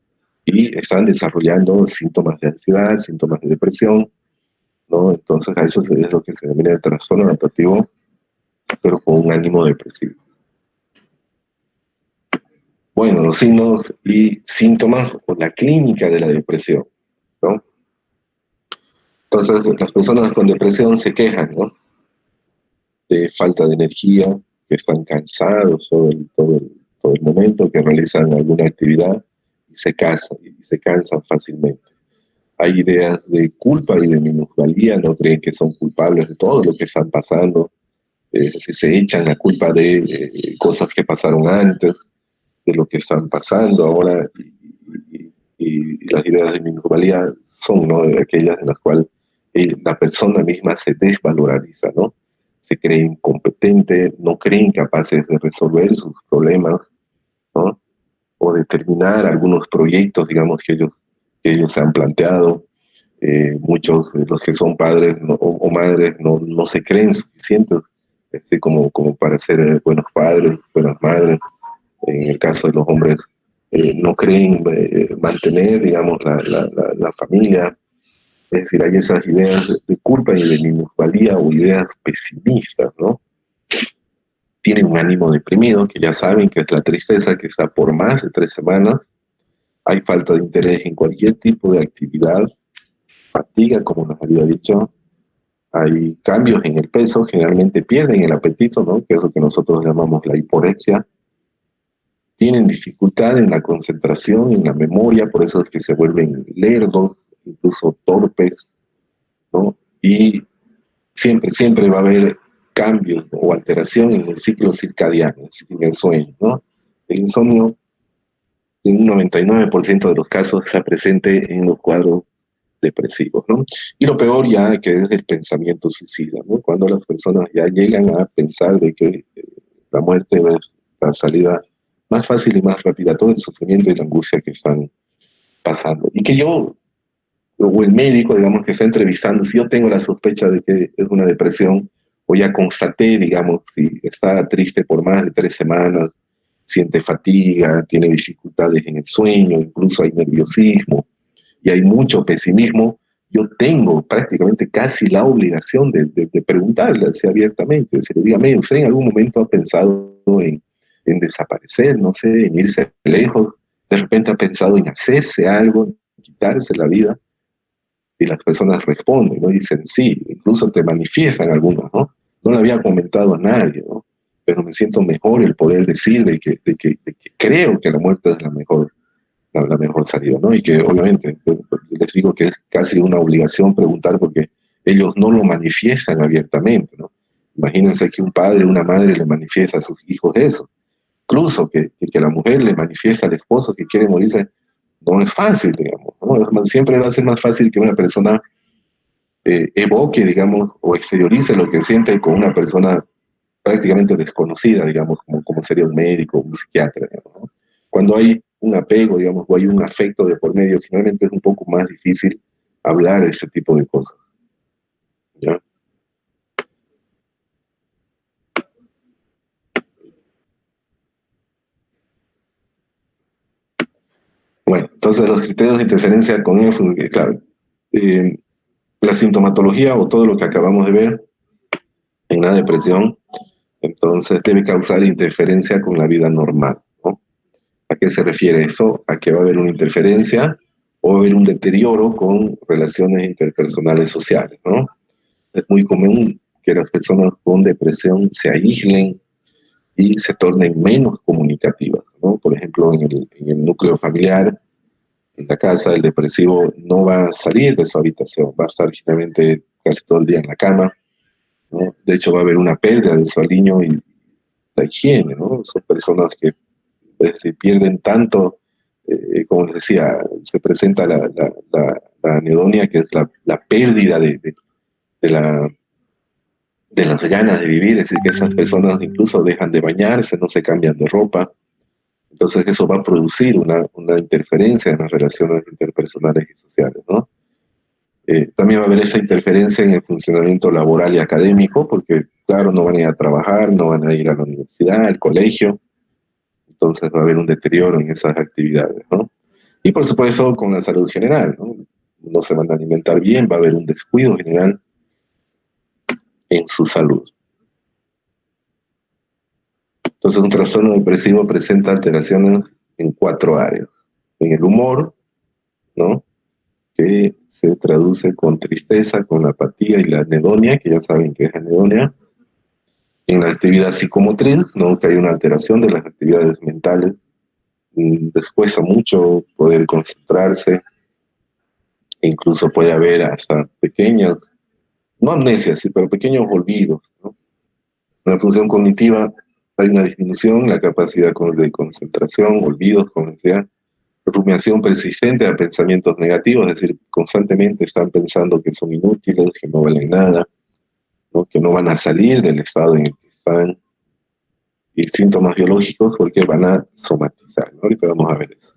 Y están desarrollando síntomas de ansiedad, síntomas de depresión, ¿no? Entonces a eso es lo que se denomina el trastorno adaptativo, pero con un ánimo depresivo. Bueno, los signos y síntomas o la clínica de la depresión, ¿no? Entonces, las personas con depresión se quejan, ¿no? De falta de energía, que están cansados todo el momento, que realizan alguna actividad y se cansan fácilmente. Hay ideas de culpa y de minusvalía, no creen que son culpables de todo lo que están pasando, se echan la culpa de cosas que pasaron antes, de lo que están pasando ahora, y las ideas de minusvalía son, ¿no? Aquellas en las cuales la persona misma se desvaloriza, ¿no? Se cree incompetente, no creen capaces de resolver sus problemas, ¿no? O de terminar algunos proyectos, digamos, que ellos se han planteado. Muchos de los que son padres o madres no se creen suficientes como para ser buenos padres, buenas madres. En el caso de los hombres, no creen mantener, digamos, la familia. Es decir, hay esas ideas de culpa y de minusvalía o ideas pesimistas, ¿no? Tienen un ánimo deprimido, que ya saben que es la tristeza que está por más de 3 semanas. Hay falta de interés en cualquier tipo de actividad, fatiga, como nos había dicho. Hay cambios en el peso, generalmente pierden el apetito, ¿no? Que es lo que nosotros llamamos la hiporexia. tienen dificultad en la concentración, en la memoria, por eso es que se vuelven lerdos, incluso torpes, ¿no? Y siempre va a haber cambios o alteración en el ciclo circadiano, en el sueño, ¿no? El insomnio, en un 99% de los casos, está presente en los cuadros depresivos, ¿no? Y lo peor ya que es el pensamiento suicida, ¿no? Cuando las personas ya llegan a pensar de que la muerte es la salida más fácil y más rápida a todo el sufrimiento y la angustia que están pasando. Y que yo, o el médico, digamos, que está entrevistando, si yo tengo la sospecha de que es una depresión, o ya constaté, digamos, si está triste por más de 3 semanas, siente fatiga, tiene dificultades en el sueño, incluso hay nerviosismo y hay mucho pesimismo, yo tengo prácticamente casi la obligación de preguntarle así abiertamente, decirle, dígame, ¿usted en algún momento ha pensado en desaparecer, no sé, en irse lejos? De repente ha pensado en hacerse algo, en quitarse la vida. Y las personas responden, ¿no? Dicen sí, incluso te manifiestan algunos, ¿no? No le había comentado a nadie, ¿no? Pero me siento mejor el poder decir de que creo que la muerte es la mejor salida, ¿no? Y que obviamente les digo que es casi una obligación preguntar porque ellos no lo manifiestan abiertamente, ¿no? Imagínense que un padre o una madre le manifiesta a sus hijos eso. Incluso que la mujer le manifiesta al esposo que quiere morirse, no es fácil, digamos, ¿no? Siempre va a ser más fácil que una persona evoque, digamos, o exteriorice lo que siente con una persona prácticamente desconocida, digamos, como sería un médico o un psiquiatra, digamos, ¿no? Cuando hay un apego, digamos, o hay un afecto de por medio, finalmente es un poco más difícil hablar de este tipo de cosas, ¿ya? Bueno, entonces los criterios de interferencia con él, claro, eh, la sintomatología o todo lo que acabamos de ver en la depresión, entonces debe causar interferencia con la vida normal, ¿no? ¿A qué se refiere eso? A que va a haber una interferencia o va a haber un deterioro con relaciones interpersonales sociales, ¿no? Es muy común que las personas con depresión se aíslen y se tornen menos comunicativas, ¿no? Por ejemplo, en el núcleo familiar, en la casa, el depresivo no va a salir de su habitación, va a estar generalmente casi todo el día en la cama, ¿no? De hecho, va a haber una pérdida de su aliño y la higiene, ¿no? Son personas que se pierden tanto, como les decía, se presenta la anedonia, que es la pérdida de la, de las ganas de vivir, es decir, que esas personas incluso dejan de bañarse, no se cambian de ropa. Entonces eso va a producir una interferencia en las relaciones interpersonales y sociales, ¿no? También va a haber esa interferencia en el funcionamiento laboral y académico, porque claro, no van a ir a trabajar, no van a ir a la universidad, al colegio, entonces va a haber un deterioro en esas actividades, ¿no? Y por supuesto con la salud general, ¿no? No se van a alimentar bien, va a haber un descuido general en su salud. Entonces un trastorno depresivo presenta alteraciones en 4 áreas. En el humor, ¿no? Que se traduce con tristeza, con apatía y la anedonia, que ya saben que es anedonia. En la actividad psicomotriz, ¿no? Que hay una alteración de las actividades mentales, les cuesta mucho poder concentrarse, e incluso puede haber hasta pequeñas, no amnesias, sí, pero pequeños olvidos, ¿no? En la función cognitiva hay una disminución, la capacidad de concentración, olvidos, como decía, rumiación persistente a pensamientos negativos, es decir, constantemente están pensando que son inútiles, que no valen nada, ¿no? Que no van a salir del estado en el que están, y síntomas biológicos porque van a somatizar, ¿no? Ahorita vamos a ver eso.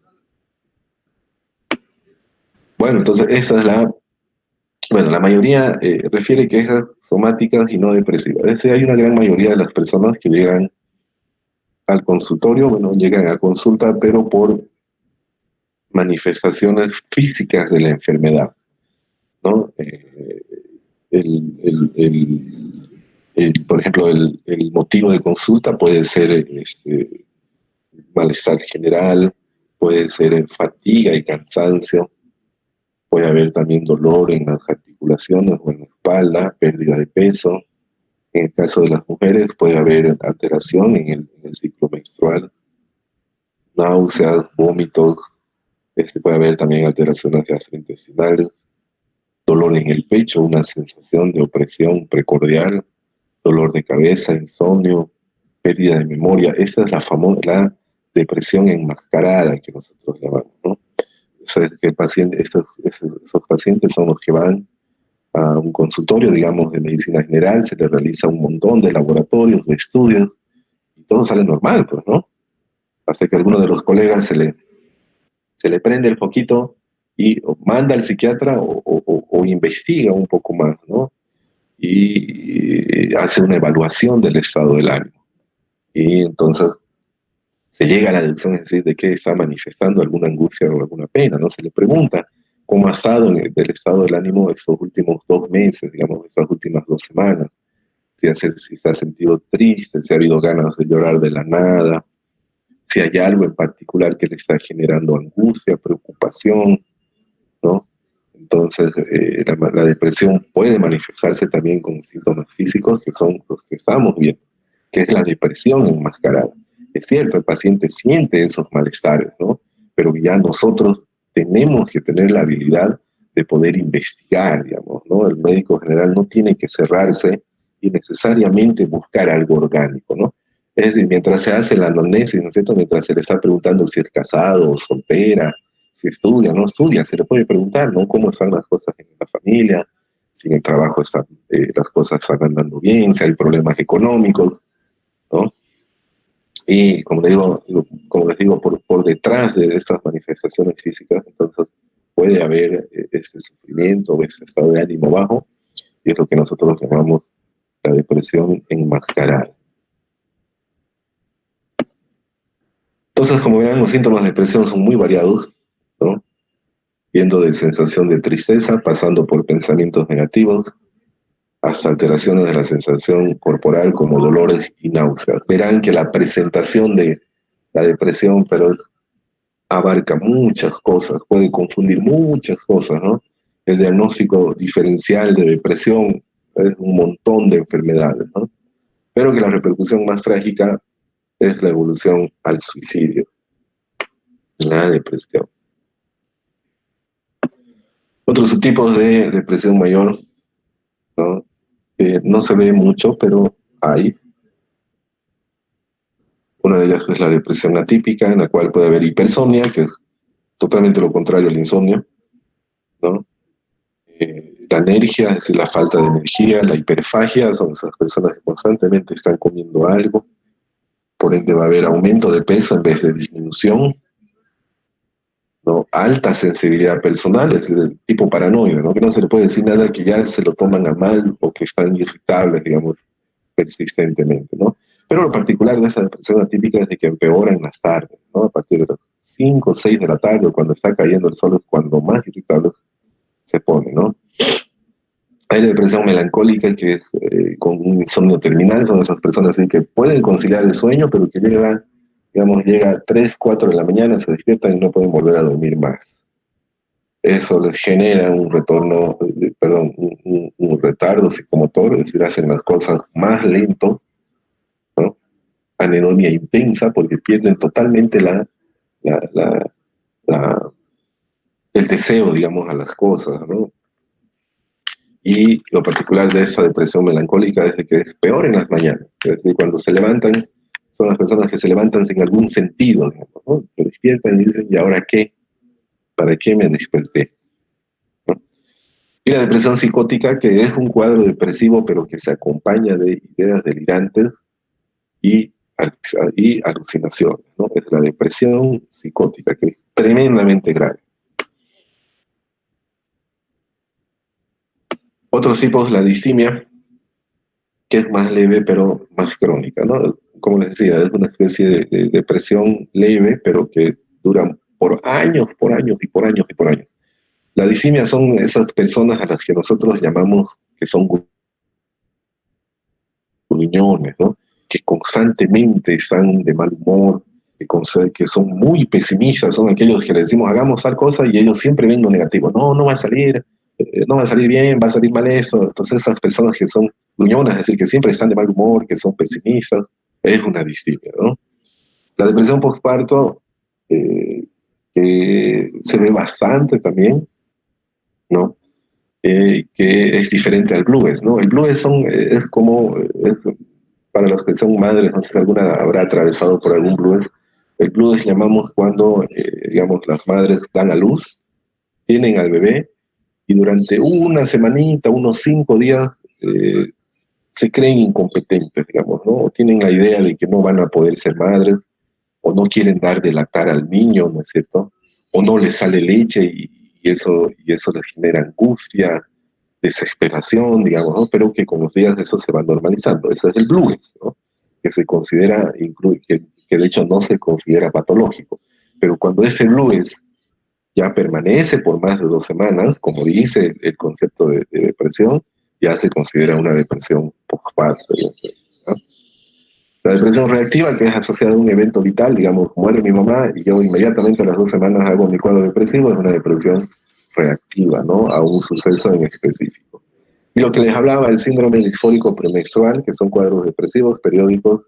Bueno, entonces esa es la mayoría refiere quejas somáticas y no depresivas. Es decir, hay una gran mayoría de las personas que llegan al consultorio, bueno, llegan a consulta, pero por manifestaciones físicas de la enfermedad, ¿no? Por ejemplo, el motivo de consulta puede ser malestar general, puede ser fatiga y cansancio, puede haber también dolor en las articulaciones o en la espalda, pérdida de peso. En el caso de las mujeres puede haber alteración en el ciclo menstrual, náuseas, vómitos, puede haber también alteraciones gastrointestinales, dolor en el pecho, una sensación de opresión precordial, dolor de cabeza, insomnio, pérdida de memoria. Esa es la famosa la depresión enmascarada que nosotros llamamos, ¿no? O sea, que el paciente, esos pacientes son los que van a un consultorio, digamos, de medicina general, se le realiza un montón de laboratorios, de estudios, y todo sale normal, pues, ¿no? Hasta que a alguno de los colegas se le prende el foquito y o manda al psiquiatra o investiga un poco más, ¿no? Y hace una evaluación del estado del ánimo. Y entonces se llega a la deducción, es decir, de que está manifestando alguna angustia o alguna pena, ¿no? Se le pregunta cómo ha estado del estado del ánimo estos últimos 2 meses, digamos, estas últimas 2 semanas, si se ha sentido triste, si ha habido ganas de llorar de la nada, si hay algo en particular que le está generando angustia, preocupación, ¿no? Entonces, la depresión puede manifestarse también con síntomas físicos que son los que estamos viendo, que es la depresión enmascarada. Es cierto, el paciente siente esos malestares, ¿no? Pero ya nosotros tenemos que tener la habilidad de poder investigar, digamos, ¿no? El médico general no tiene que cerrarse y necesariamente buscar algo orgánico, ¿no? Es decir, mientras se hace la anamnesis, ¿no es cierto? Mientras se le está preguntando si es casado o soltera, si estudia o no estudia, se le puede preguntar, ¿no? ¿Cómo están las cosas en la familia? Si en el trabajo las cosas están andando bien, si hay problemas económicos, ¿no? Y como les digo, por detrás de estas manifestaciones físicas, entonces puede haber este sufrimiento o este estado de ánimo bajo, y es lo que nosotros llamamos la depresión enmascarada. Entonces, como verán, los síntomas de depresión son muy variados, ¿no? Yendo de sensación de tristeza, pasando por pensamientos negativos, hasta alteraciones de la sensación corporal como dolores y náuseas. Verán que la presentación de la depresión, pero abarca muchas cosas, puede confundir muchas cosas, ¿no? El diagnóstico diferencial de depresión es un montón de enfermedades, ¿no? Pero que la repercusión más trágica es la evolución al suicidio, la depresión. Otros subtipos de depresión mayor, ¿no? No se ve mucho, pero hay. Una de ellas es la depresión atípica, en la cual puede haber hipersomnia, que es totalmente lo contrario al insomnio, ¿no? La anergia, es decir, la falta de energía, la hiperfagia, son esas personas que constantemente están comiendo algo, por ende va a haber aumento de peso en vez de disminución, ¿no? Alta sensibilidad personal, es del tipo paranoia, ¿no? Que no se le puede decir nada, que ya se lo toman a mal o que están irritables, digamos, persistentemente, ¿no? Pero lo particular de esta depresión atípica es de que empeora en las tardes, ¿no? A partir de las 5 o 6 de la tarde, cuando está cayendo el sol, es cuando más irritable se pone, ¿no? Hay la depresión melancólica, que es con un insomnio terminal, son esas personas que pueden conciliar el sueño, pero que llega a 3, 4 de la mañana, se despiertan y no pueden volver a dormir más. Eso les genera un retorno, un retardo psicomotor, es decir, hacen las cosas más lento, ¿no? Anedonia intensa, porque pierden totalmente la, la, el deseo, digamos, a las cosas, ¿no? Y lo particular de esta depresión melancólica es de que es peor en las mañanas. Es decir, cuando se levantan, son las personas que se levantan sin algún sentido, digamos, ¿no? Se despiertan y dicen, ¿y ahora qué? ¿Para qué me desperté? ¿No? Y la depresión psicótica, que es un cuadro depresivo, pero que se acompaña de ideas delirantes y, y alucinaciones, ¿no? Es la depresión psicótica, que es tremendamente grave. Otros tipos, la distimia, que es más leve pero más crónica, ¿no? Como les decía, es una especie de depresión leve, pero que dura por años, por años y por años y por años. La distimia son esas personas a las que nosotros llamamos que son gruñones, ¿no? Que constantemente están de mal humor, que son muy pesimistas, son aquellos que les decimos hagamos tal cosa y ellos siempre ven lo negativo. No, no va a salir, no va a salir bien, va a salir mal esto. Entonces esas personas que son gruñonas, es decir, que siempre están de mal humor, que son pesimistas, es una distimia, ¿no? La depresión postparto eh, que se ve bastante también, ¿no? Que es diferente al blues, ¿no? El blues es como, para los que son madres, no sé si alguna habrá atravesado por algún blues. El blues llamamos cuando, digamos, las madres dan a luz, tienen al bebé y durante una semanita, unos 5 días, eh, se creen incompetentes, digamos, ¿no? O tienen la idea de que no van a poder ser madres, o no quieren dar de lactar al niño, ¿no es cierto? O no les sale leche y eso les genera angustia, desesperación, digamos, ¿no? Pero que con los días eso se va normalizando. Ese es el blues, ¿no? Que se considera, que de hecho no se considera patológico. Pero cuando ese blues ya permanece por más de 2 semanas, como dice el concepto de depresión, ya se considera una depresión postparto, ¿no? La depresión reactiva, que es asociada a un evento vital, digamos, muere mi mamá y yo inmediatamente a las 2 semanas hago mi cuadro depresivo, es una depresión reactiva, ¿no? A un suceso en específico. Y lo que les hablaba, el síndrome disfórico premenstrual, que son cuadros depresivos periódicos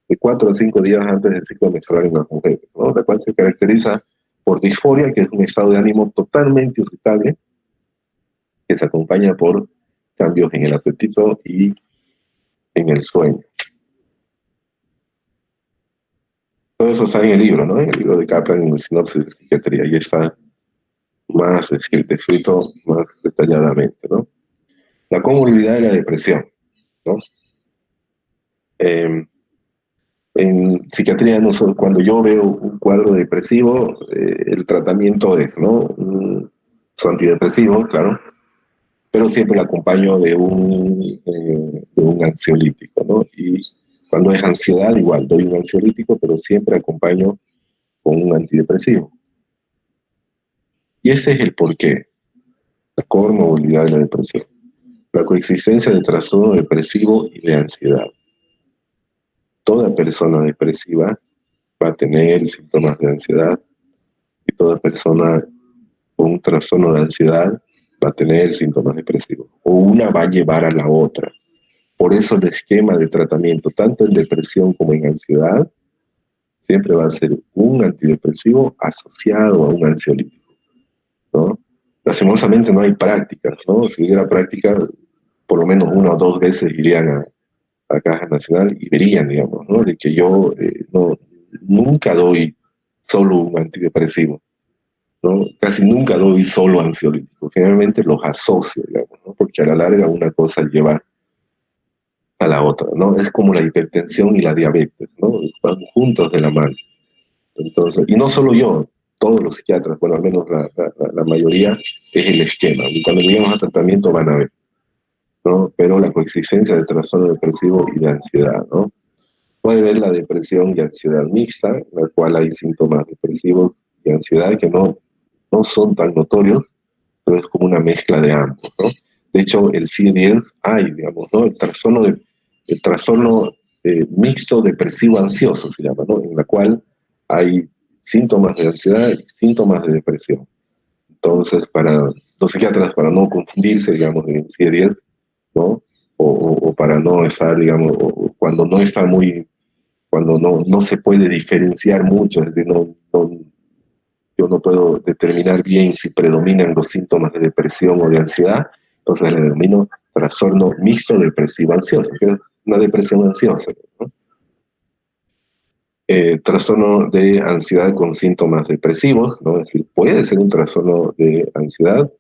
de 4 a 5 días antes del ciclo menstrual en las mujeres, ¿no? La cual se caracteriza por disforia, que es un estado de ánimo totalmente irritable, que se acompaña por cambios en el apetito y en el sueño. Todo eso está en el libro, ¿no? En el libro de Kaplan, en el sinopsis de psiquiatría, y está más descrito más detalladamente, ¿no? La comorbilidad de la depresión, ¿no? Eh, en psiquiatría, nosotros, cuando yo veo un cuadro depresivo, el tratamiento es, ¿no? Su antidepresivo, claro, pero siempre lo acompaño de un ansiolítico, ¿no? Y cuando es ansiedad, igual, doy un ansiolítico, pero siempre acompaño con un antidepresivo. Y ese es el porqué, la comorbilidad de la depresión. La coexistencia de trastorno depresivo y de ansiedad. Toda persona depresiva va a tener síntomas de ansiedad y toda persona con un trastorno de ansiedad va a tener síntomas depresivos. O una va a llevar a la otra. Por eso el esquema de tratamiento, tanto en depresión como en ansiedad, siempre va a ser un antidepresivo asociado a un ansiolítico, ¿no? Lastimosamente no hay prácticas, ¿no? Si hubiera práctica, por lo menos 1 o 2 veces irían a Caja Nacional y verían, digamos, ¿no? De que yo nunca doy solo un antidepresivo, ¿no? Casi nunca doy solo ansiolíticos. Generalmente los asocio, digamos, ¿no? Porque a la larga una cosa lleva a la otra, ¿no? Es como la hipertensión y la diabetes, ¿no? Van juntos de la mano. Entonces, y no solo yo, todos los psiquiatras, bueno, al menos la mayoría, es el esquema. Y cuando llegamos a tratamiento van a ver, ¿no? Pero la coexistencia de trastorno depresivo y de ansiedad, ¿no? Puede haber la depresión y ansiedad mixta, en la cual hay síntomas depresivos y ansiedad que no son tan notorios, pero es como una mezcla de ambos, ¿no? De hecho, el CIE-10 hay, digamos, ¿no? El trastorno mixto depresivo ansioso se llama, ¿no? En la cual hay síntomas de ansiedad y síntomas de depresión. Entonces, para los psiquiatras, para no confundirse, digamos, en CIE-10, ¿no? O para no estar, digamos, cuando no está cuando no se puede diferenciar mucho, es decir, yo no puedo determinar bien si predominan los síntomas de depresión o de ansiedad, entonces le denomino trastorno mixto depresivo ansioso, que es una depresión ansiosa, ¿no? Trastorno de ansiedad con síntomas depresivos, ¿no? Es decir, puede ser un trastorno de ansiedad,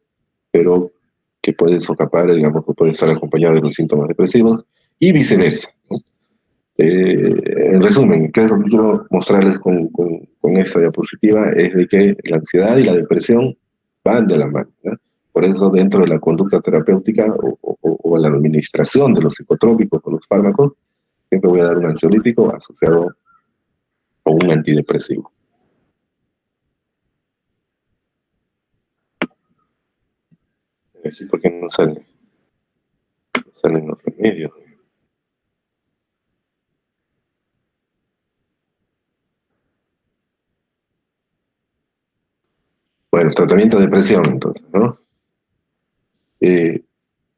pero que puede socapar, digamos, que puede estar acompañado de los síntomas depresivos, y viceversa, ¿no? En resumen, ¿qué es lo que quiero mostrarles con esta diapositiva? Es de que la ansiedad y la depresión van de la mano, ¿no? Por eso dentro de la conducta terapéutica o la administración de los psicotrópicos o los fármacos, siempre voy a dar un ansiolítico asociado a un antidepresivo. Aquí porque no salen los remedios. Bueno, tratamiento de depresión entonces, ¿no? Eh,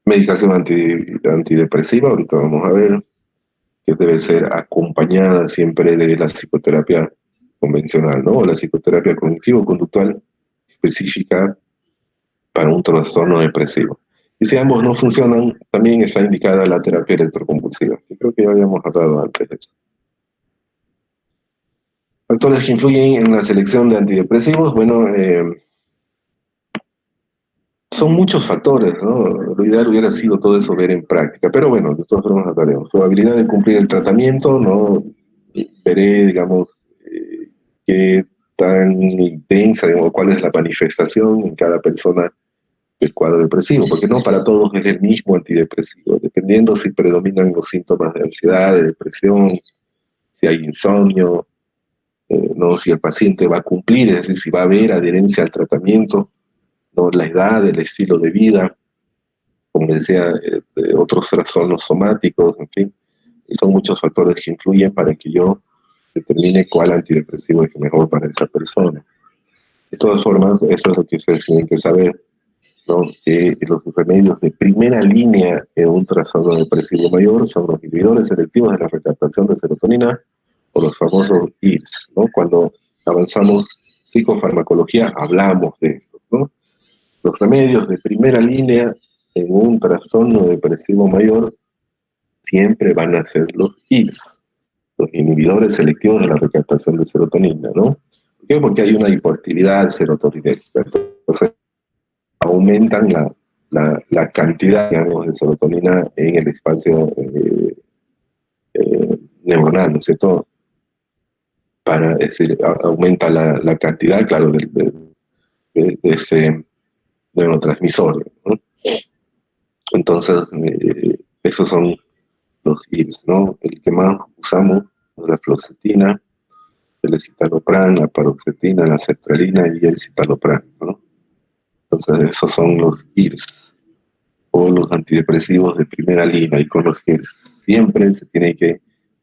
Medicación antidepresiva, ahorita vamos a ver, que debe ser acompañada siempre de la psicoterapia convencional, ¿no? O la psicoterapia cognitivo-conductual específica para un trastorno depresivo. Y si ambos no funcionan, también está indicada la terapia electroconvulsiva, que creo que ya habíamos hablado antes de eso. Factores que influyen en la selección de antidepresivos, bueno, son muchos factores, ¿no? Lo ideal hubiera sido todo eso ver en práctica, pero bueno, de todas formas hablaremos. Probabilidad de cumplir el tratamiento, ¿no? Veré, digamos, qué tan intensa, digamos, cuál es la manifestación en cada persona del cuadro depresivo, porque no para todos es el mismo antidepresivo, dependiendo si predominan los síntomas de ansiedad, de depresión, si hay insomnio, no, si el paciente va a cumplir, es decir, si va a haber adherencia al tratamiento, no, la edad, el estilo de vida, como decía, otros trastornos somáticos, en fin, y son muchos factores que influyen para que yo determine cuál antidepresivo es mejor para esa persona. De todas formas, eso es lo que ustedes tienen que saber, ¿no? Que los remedios de primera línea en un trastorno depresivo mayor son los inhibidores selectivos de la recaptación de serotonina o los famosos IRS, ¿no? Cuando avanzamos psicofarmacología hablamos de esto, ¿no? Los remedios de primera línea en un trastorno depresivo mayor siempre van a ser los IRS, los inhibidores selectivos de la recaptación de serotonina, ¿no? ¿Por qué? Porque hay una hipoactividad serotoninérgica. Entonces, aumentan la cantidad, digamos, de serotonina en el espacio neuronal, ¿no es cierto? Es decir, aumenta la cantidad, claro, de ese neurotransmisor, ¿no? Entonces, esos son los IRS, ¿no? El que más usamos es la fluoxetina, el escitalopram, la paroxetina, la sertralina y el citalopram, ¿no? Entonces, esos son los IRS, o los antidepresivos de primera línea, y con los que siempre se tiene que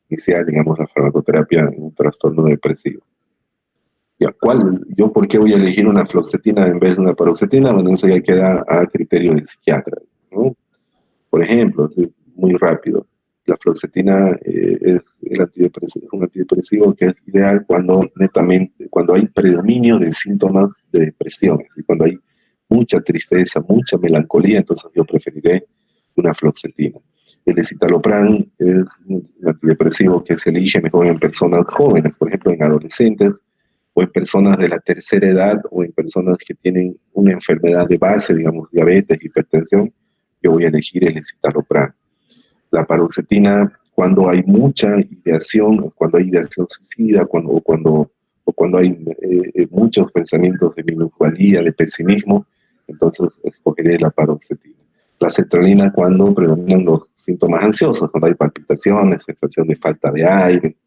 iniciar, digamos, la farmacoterapia en un trastorno depresivo. ¿Yo por qué voy a elegir una fluoxetina en vez de una paroxetina? Bueno, eso ya queda a criterio del psiquiatra, ¿no? Por ejemplo, muy rápido, la fluoxetina es un antidepresivo que es ideal cuando hay predominio de síntomas de depresión, y cuando hay mucha tristeza, mucha melancolía, entonces yo preferiré una fluoxetina. El escitalopram es un antidepresivo que se elige mejor en personas jóvenes, por ejemplo en adolescentes, o en personas de la tercera edad, o en personas que tienen una enfermedad de base, digamos diabetes, hipertensión. Yo voy a elegir el escitalopram. La paroxetina, cuando hay mucha ideación, cuando hay ideación suicida, o cuando hay muchos pensamientos de minusvalía, de pesimismo, entonces escogeré la paroxetina. La sertralina, cuando predominan los síntomas ansiosos, cuando hay palpitaciones, sensación de falta de aire,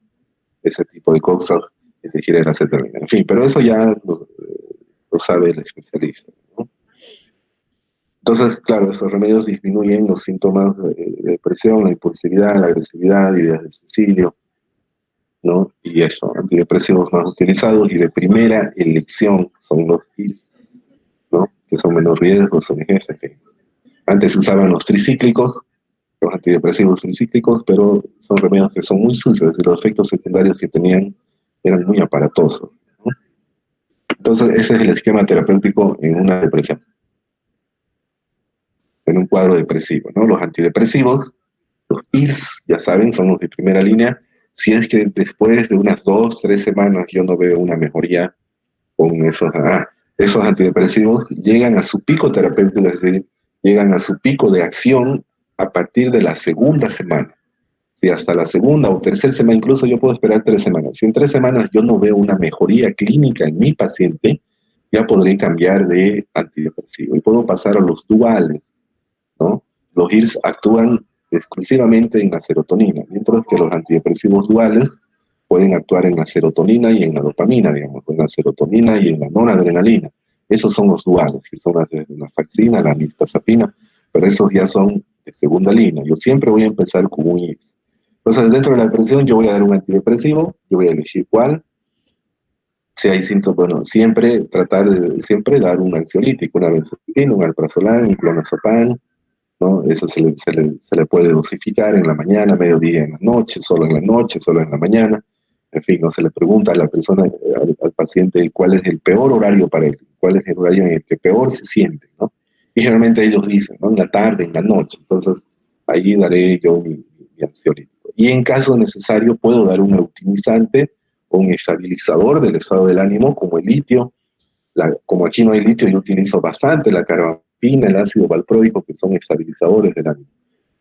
ese tipo de cosas, elegiré la sertralina. En fin, pero eso ya lo sabe el especialista, ¿no? Entonces, claro, esos remedios disminuyen los síntomas de depresión, la impulsividad, la agresividad, ideas de suicidio, ¿no? Y eso, antidepresivos más utilizados y de primera elección son los IRS, ¿no? Que son menos riesgos, son ejemplos. Antes se usaban los tricíclicos, los antidepresivos tricíclicos, pero son remedios que son muy sucios y los efectos secundarios que tenían eran muy aparatosos, ¿no? Entonces, ese es el esquema terapéutico en una depresión, en un cuadro depresivo, ¿no? Los antidepresivos, los IRS, ya saben, son los de primera línea. Si es que después de unas 2, 3 semanas yo no veo una mejoría con esos antidepresivos, llegan a su pico terapéutico, es decir, llegan a su pico de acción a partir de la segunda semana. Si hasta la segunda o tercera semana, incluso yo puedo esperar 3 semanas. Si en 3 semanas yo no veo una mejoría clínica en mi paciente, ya podré cambiar de antidepresivo y puedo pasar a los duales, ¿no? Los IRS actúan exclusivamente en la serotonina, mientras que los antidepresivos duales pueden actuar en la serotonina y en la dopamina, digamos, en la serotonina y en la noradrenalina. Esos son los duales, que son la nafaxina, la mirtazapina, pero esos ya son de segunda línea. Yo siempre voy a empezar con un IRS. Entonces, dentro de la depresión, yo voy a dar un antidepresivo, yo voy a elegir cuál. Si hay síntomas, bueno, siempre dar un ansiolítico, una benzodiazepina, un alprazolam, un clonazepam, ¿no? Eso se le puede dosificar en la mañana, mediodía, en la noche, solo en la mañana. en fin, no se le pregunta a la persona, al paciente, cuál es el peor horario para él, cuál es el horario en el que peor se siente, ¿no? Y generalmente ellos dicen, ¿no? En la tarde, en la noche. Entonces, ahí daré yo mi ansiolítico. Y en caso necesario, puedo dar un optimizante o un estabilizador del estado del ánimo, como el litio. Como aquí no hay litio, yo utilizo bastante la carbamazepina, el ácido valproico, que son estabilizadores del ánimo.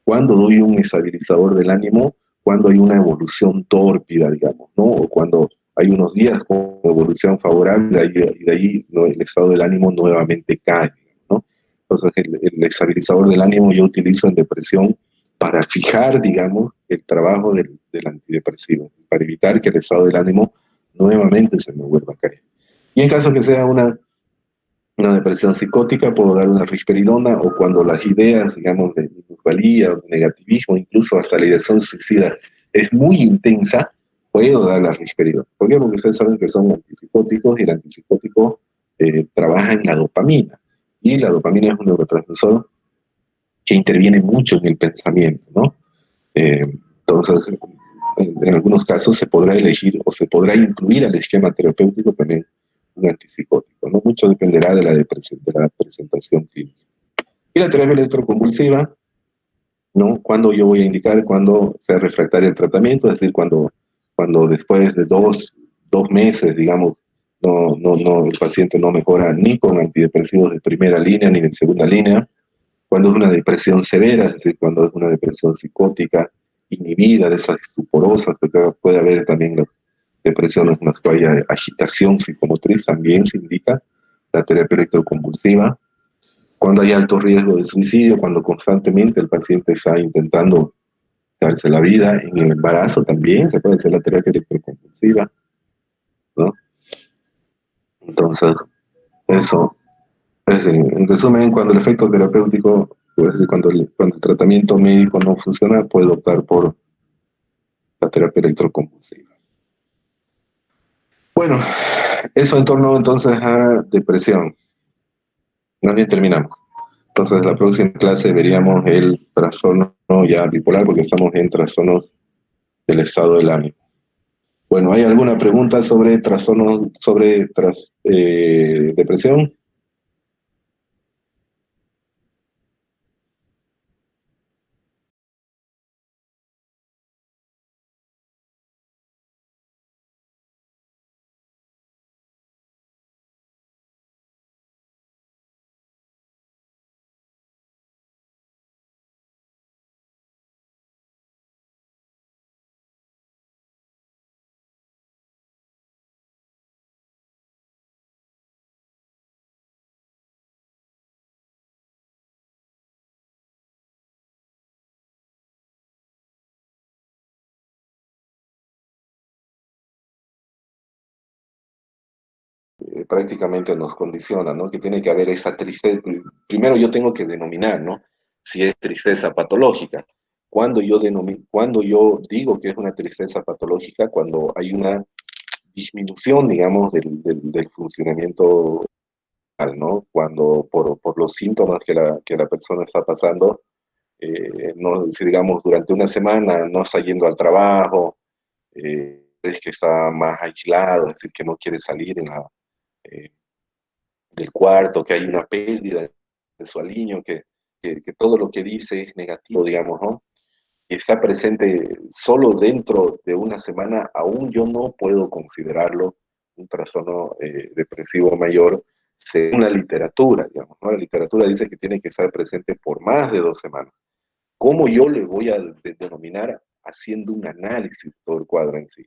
Cuando doy un estabilizador del ánimo, cuando hay una evolución tórpida, digamos, ¿no? O cuando hay unos días con evolución favorable y de ahí no, el estado del ánimo nuevamente cae, ¿no? Entonces, el estabilizador del ánimo yo utilizo en depresión para fijar, digamos, el trabajo del antidepresivo, para evitar que el estado del ánimo nuevamente se me vuelva a caer. Y en caso que sea una depresión psicótica, puedo dar una risperidona, o cuando las ideas, digamos, de minusvalía, de negativismo, incluso hasta la ideación suicida, es muy intensa, puedo dar la risperidona. ¿Por qué? Porque ustedes saben que son antipsicóticos y el antipsicótico trabaja en la dopamina. Y la dopamina es un neurotransmisor que interviene mucho en el pensamiento, ¿no? Entonces, en algunos casos se podrá elegir o se podrá incluir al esquema terapéutico también un antipsicótico, ¿no? Mucho dependerá de de la presentación clínica. Y la terapia electroconvulsiva, ¿no? Cuando yo voy a indicar cuando sea refractario el tratamiento, es decir, cuando después de dos meses, digamos, el paciente no mejora ni con antidepresivos de primera línea ni de segunda línea, cuando es una depresión severa, es decir, cuando es una depresión psicótica, inhibida, de esas estuporosas, porque puede haber también las depresiones en las que haya agitación psicomotriz, también se indica la terapia electroconvulsiva. Cuando hay alto riesgo de suicidio, cuando constantemente el paciente está intentando darse la vida, en el embarazo también se puede hacer la terapia electroconvulsiva, ¿no? Entonces, eso es en resumen, cuando el efecto terapéutico, es decir, cuando el tratamiento médico no funciona, puede optar por la terapia electroconvulsiva. Bueno, eso en torno entonces a depresión. Más bien terminamos. Entonces, la próxima clase veríamos el trastorno ya bipolar, porque estamos en trastornos del estado del ánimo. Bueno, ¿hay alguna pregunta sobre trastornos, sobre depresión? Prácticamente nos condiciona, ¿no? Que tiene que haber esa tristeza. Primero yo tengo que denominar, ¿no? Si es tristeza patológica. Cuando yo digo que es una tristeza patológica, cuando hay una disminución, digamos, del funcionamiento, ¿no? Cuando por los síntomas que la persona está pasando, no, si digamos durante una semana no está yendo al trabajo, es que está más aislado, es decir, que no quiere salir eh, del cuarto, que hay una pérdida de su aliño, que todo lo que dice es negativo, digamos, ¿no? Y está presente solo dentro de una semana, aún yo no puedo considerarlo un trastorno depresivo mayor, según la literatura, digamos, ¿no? La literatura dice que tiene que estar presente por más de 2 semanas. ¿Cómo yo le voy a denominar? Haciendo un análisis de todo el cuadro en sí.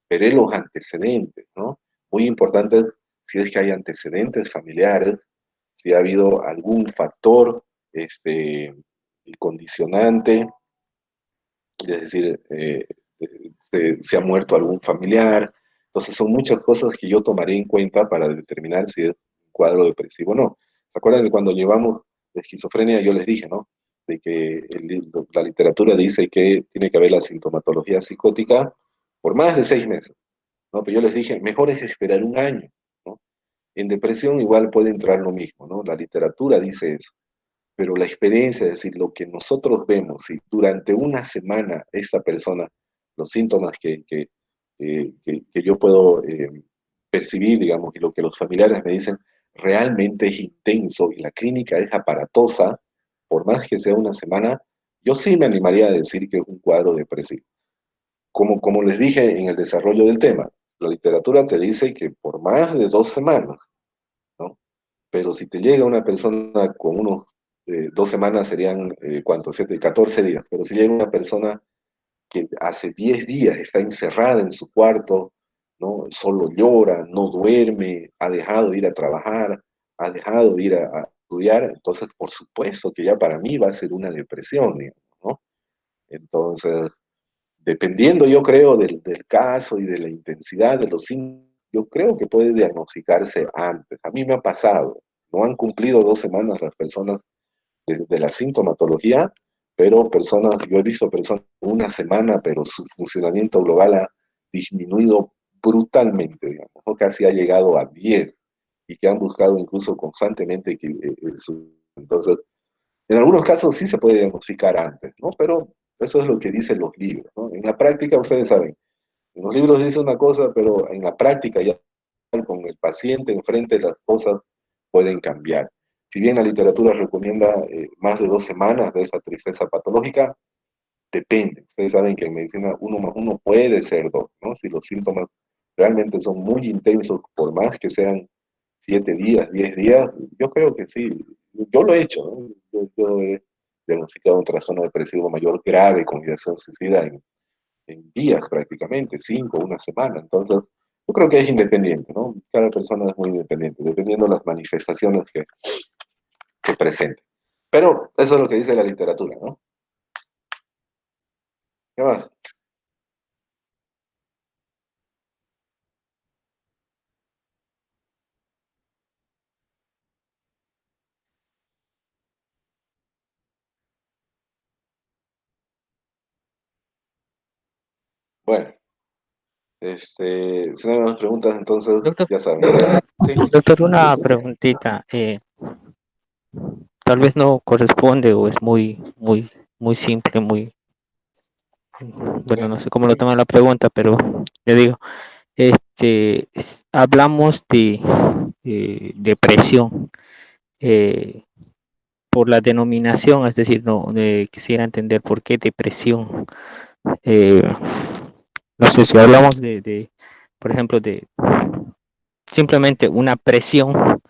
Veré los antecedentes, ¿no? Muy importante si es que hay antecedentes familiares, si ha habido algún factor condicionante, es decir, se ha muerto algún familiar. Entonces son muchas cosas que yo tomaré en cuenta para determinar si es un cuadro depresivo o no. ¿Se acuerdan que cuando llevamos de esquizofrenia yo les dije, ¿no? De que la literatura dice que tiene que haber la sintomatología psicótica por más de 6 meses, ¿no? Pero yo les dije, mejor es esperar un año, ¿no? En depresión igual puede entrar lo mismo, ¿no? La literatura dice eso, pero la experiencia, es decir, lo que nosotros vemos, si durante una semana esta persona, los síntomas que yo puedo percibir, digamos, y lo que los familiares me dicen, realmente es intenso y la clínica es aparatosa, por más que sea una semana, yo sí me animaría a decir que es un cuadro depresivo. Como les dije en el desarrollo del tema, la literatura te dice que por más de 2 semanas, ¿no? Pero si te llega una persona con unos 2 semanas serían, ¿cuántos? 7, 14 días. Pero si llega una persona que hace 10 días está encerrada en su cuarto, ¿no? Solo llora, no duerme, ha dejado de ir a trabajar, ha dejado de ir a estudiar, entonces por supuesto que ya para mí va a ser una depresión, digamos, ¿no? Entonces, dependiendo, yo creo, del caso y de la intensidad de los síntomas, yo creo que puede diagnosticarse antes. A mí me ha pasado, no han cumplido 2 semanas las personas de la sintomatología, pero personas, yo he visto personas una semana, pero su funcionamiento global ha disminuido brutalmente, digamos, ¿no? Casi ha llegado a 10 y que han buscado incluso constantemente entonces, en algunos casos sí se puede diagnosticar antes, ¿no? Pero eso es lo que dicen los libros, ¿no? En la práctica, ustedes saben, en los libros dice una cosa, pero en la práctica ya con el paciente enfrente las cosas pueden cambiar. Si bien la literatura recomienda más de 2 semanas de esa tristeza patológica, depende. Ustedes saben que en medicina 1 más 1 puede ser 2, ¿no? Si los síntomas realmente son muy intensos, por más que sean 7 días, 10 días, yo creo que sí. Yo lo he hecho, ¿no? Yo he diagnosticado un trastorno depresivo mayor grave con ideación suicida en días prácticamente, 5, una semana. Entonces, yo creo que es independiente, ¿no? Cada persona es muy independiente, dependiendo de las manifestaciones que presente. Pero eso es lo que dice la literatura, ¿no? ¿Qué más? Bueno, si no hay más preguntas, entonces Doctor, ya saben. Sí, doctor, una preguntita. Tal vez no corresponde o es muy simple, bueno, no sé cómo lo sí, toma la pregunta, pero le digo, hablamos de depresión por la denominación, es decir, no quisiera entender por qué depresión. Eh, no sé si hablamos por ejemplo, de simplemente una presión,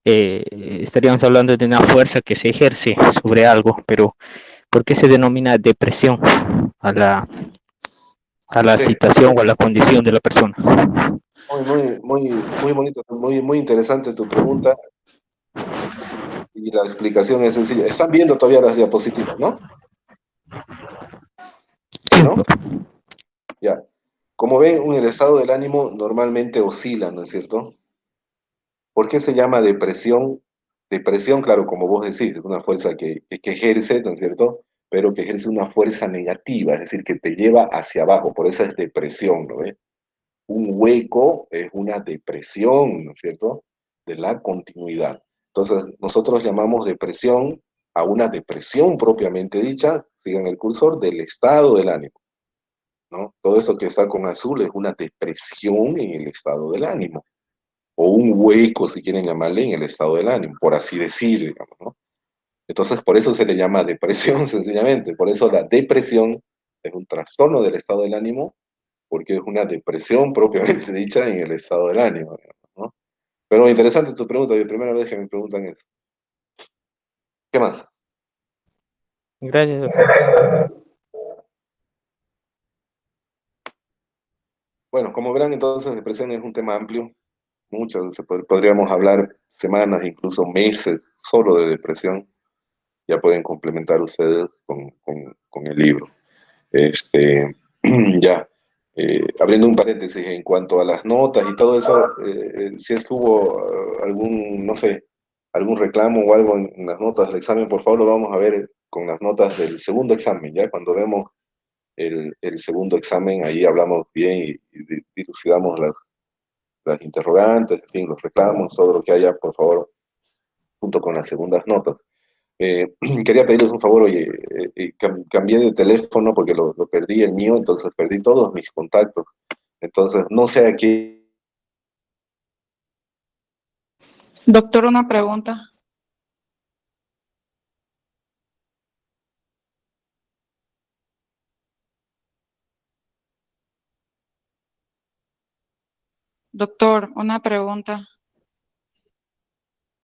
estaríamos hablando de una fuerza que se ejerce sobre algo, pero ¿por qué se denomina depresión a la sí. situación o a la condición de la persona? Muy bonito, muy interesante tu pregunta y la explicación es sencilla. Están viendo todavía las diapositivas, ¿no? Sí, Sí, ¿no? doctor. Ya. Como ven, el estado del ánimo normalmente oscila, ¿no es cierto? ¿Por qué se llama depresión? Depresión, claro, como vos decís, es una fuerza que ejerce, ¿no es cierto? Pero que ejerce una fuerza negativa, es decir, que te lleva hacia abajo, por eso es depresión, ¿no ves? Un hueco es una depresión, ¿no es cierto? De la continuidad. Entonces, nosotros llamamos depresión a una depresión propiamente dicha, sigan el cursor, del estado del ánimo, ¿no? Todo eso que está con azul es una depresión en el estado del ánimo o un hueco, si quieren llamarle, en el estado del ánimo, por así decir, digamos, ¿no? Entonces, por eso se le llama depresión, sencillamente. Por eso la depresión es un trastorno del estado del ánimo, porque es una depresión propiamente dicha en el estado del ánimo, digamos, ¿no? Pero interesante tu pregunta, es la primera vez que me preguntan eso. ¿Qué más? Gracias, doctor. Bueno, como verán, entonces, depresión es un tema amplio. Muchas, podríamos hablar semanas, incluso meses, solo de depresión. Ya pueden complementar ustedes con el libro. Este, ya, abriendo un paréntesis en cuanto a las notas y todo eso, si es que hubo algún, no sé, algún reclamo o algo en las notas del examen, por favor lo vamos a ver con las notas del segundo examen, ya cuando vemos el segundo examen, ahí hablamos bien y dilucidamos las interrogantes, en fin, los reclamos, todo lo que haya, por favor, junto con las segundas notas. Quería pedirles un favor, oye, cambié de teléfono porque lo perdí el mío, entonces perdí todos mis contactos. Entonces, no sé a qué. Doctor, una pregunta. Doctor, una pregunta.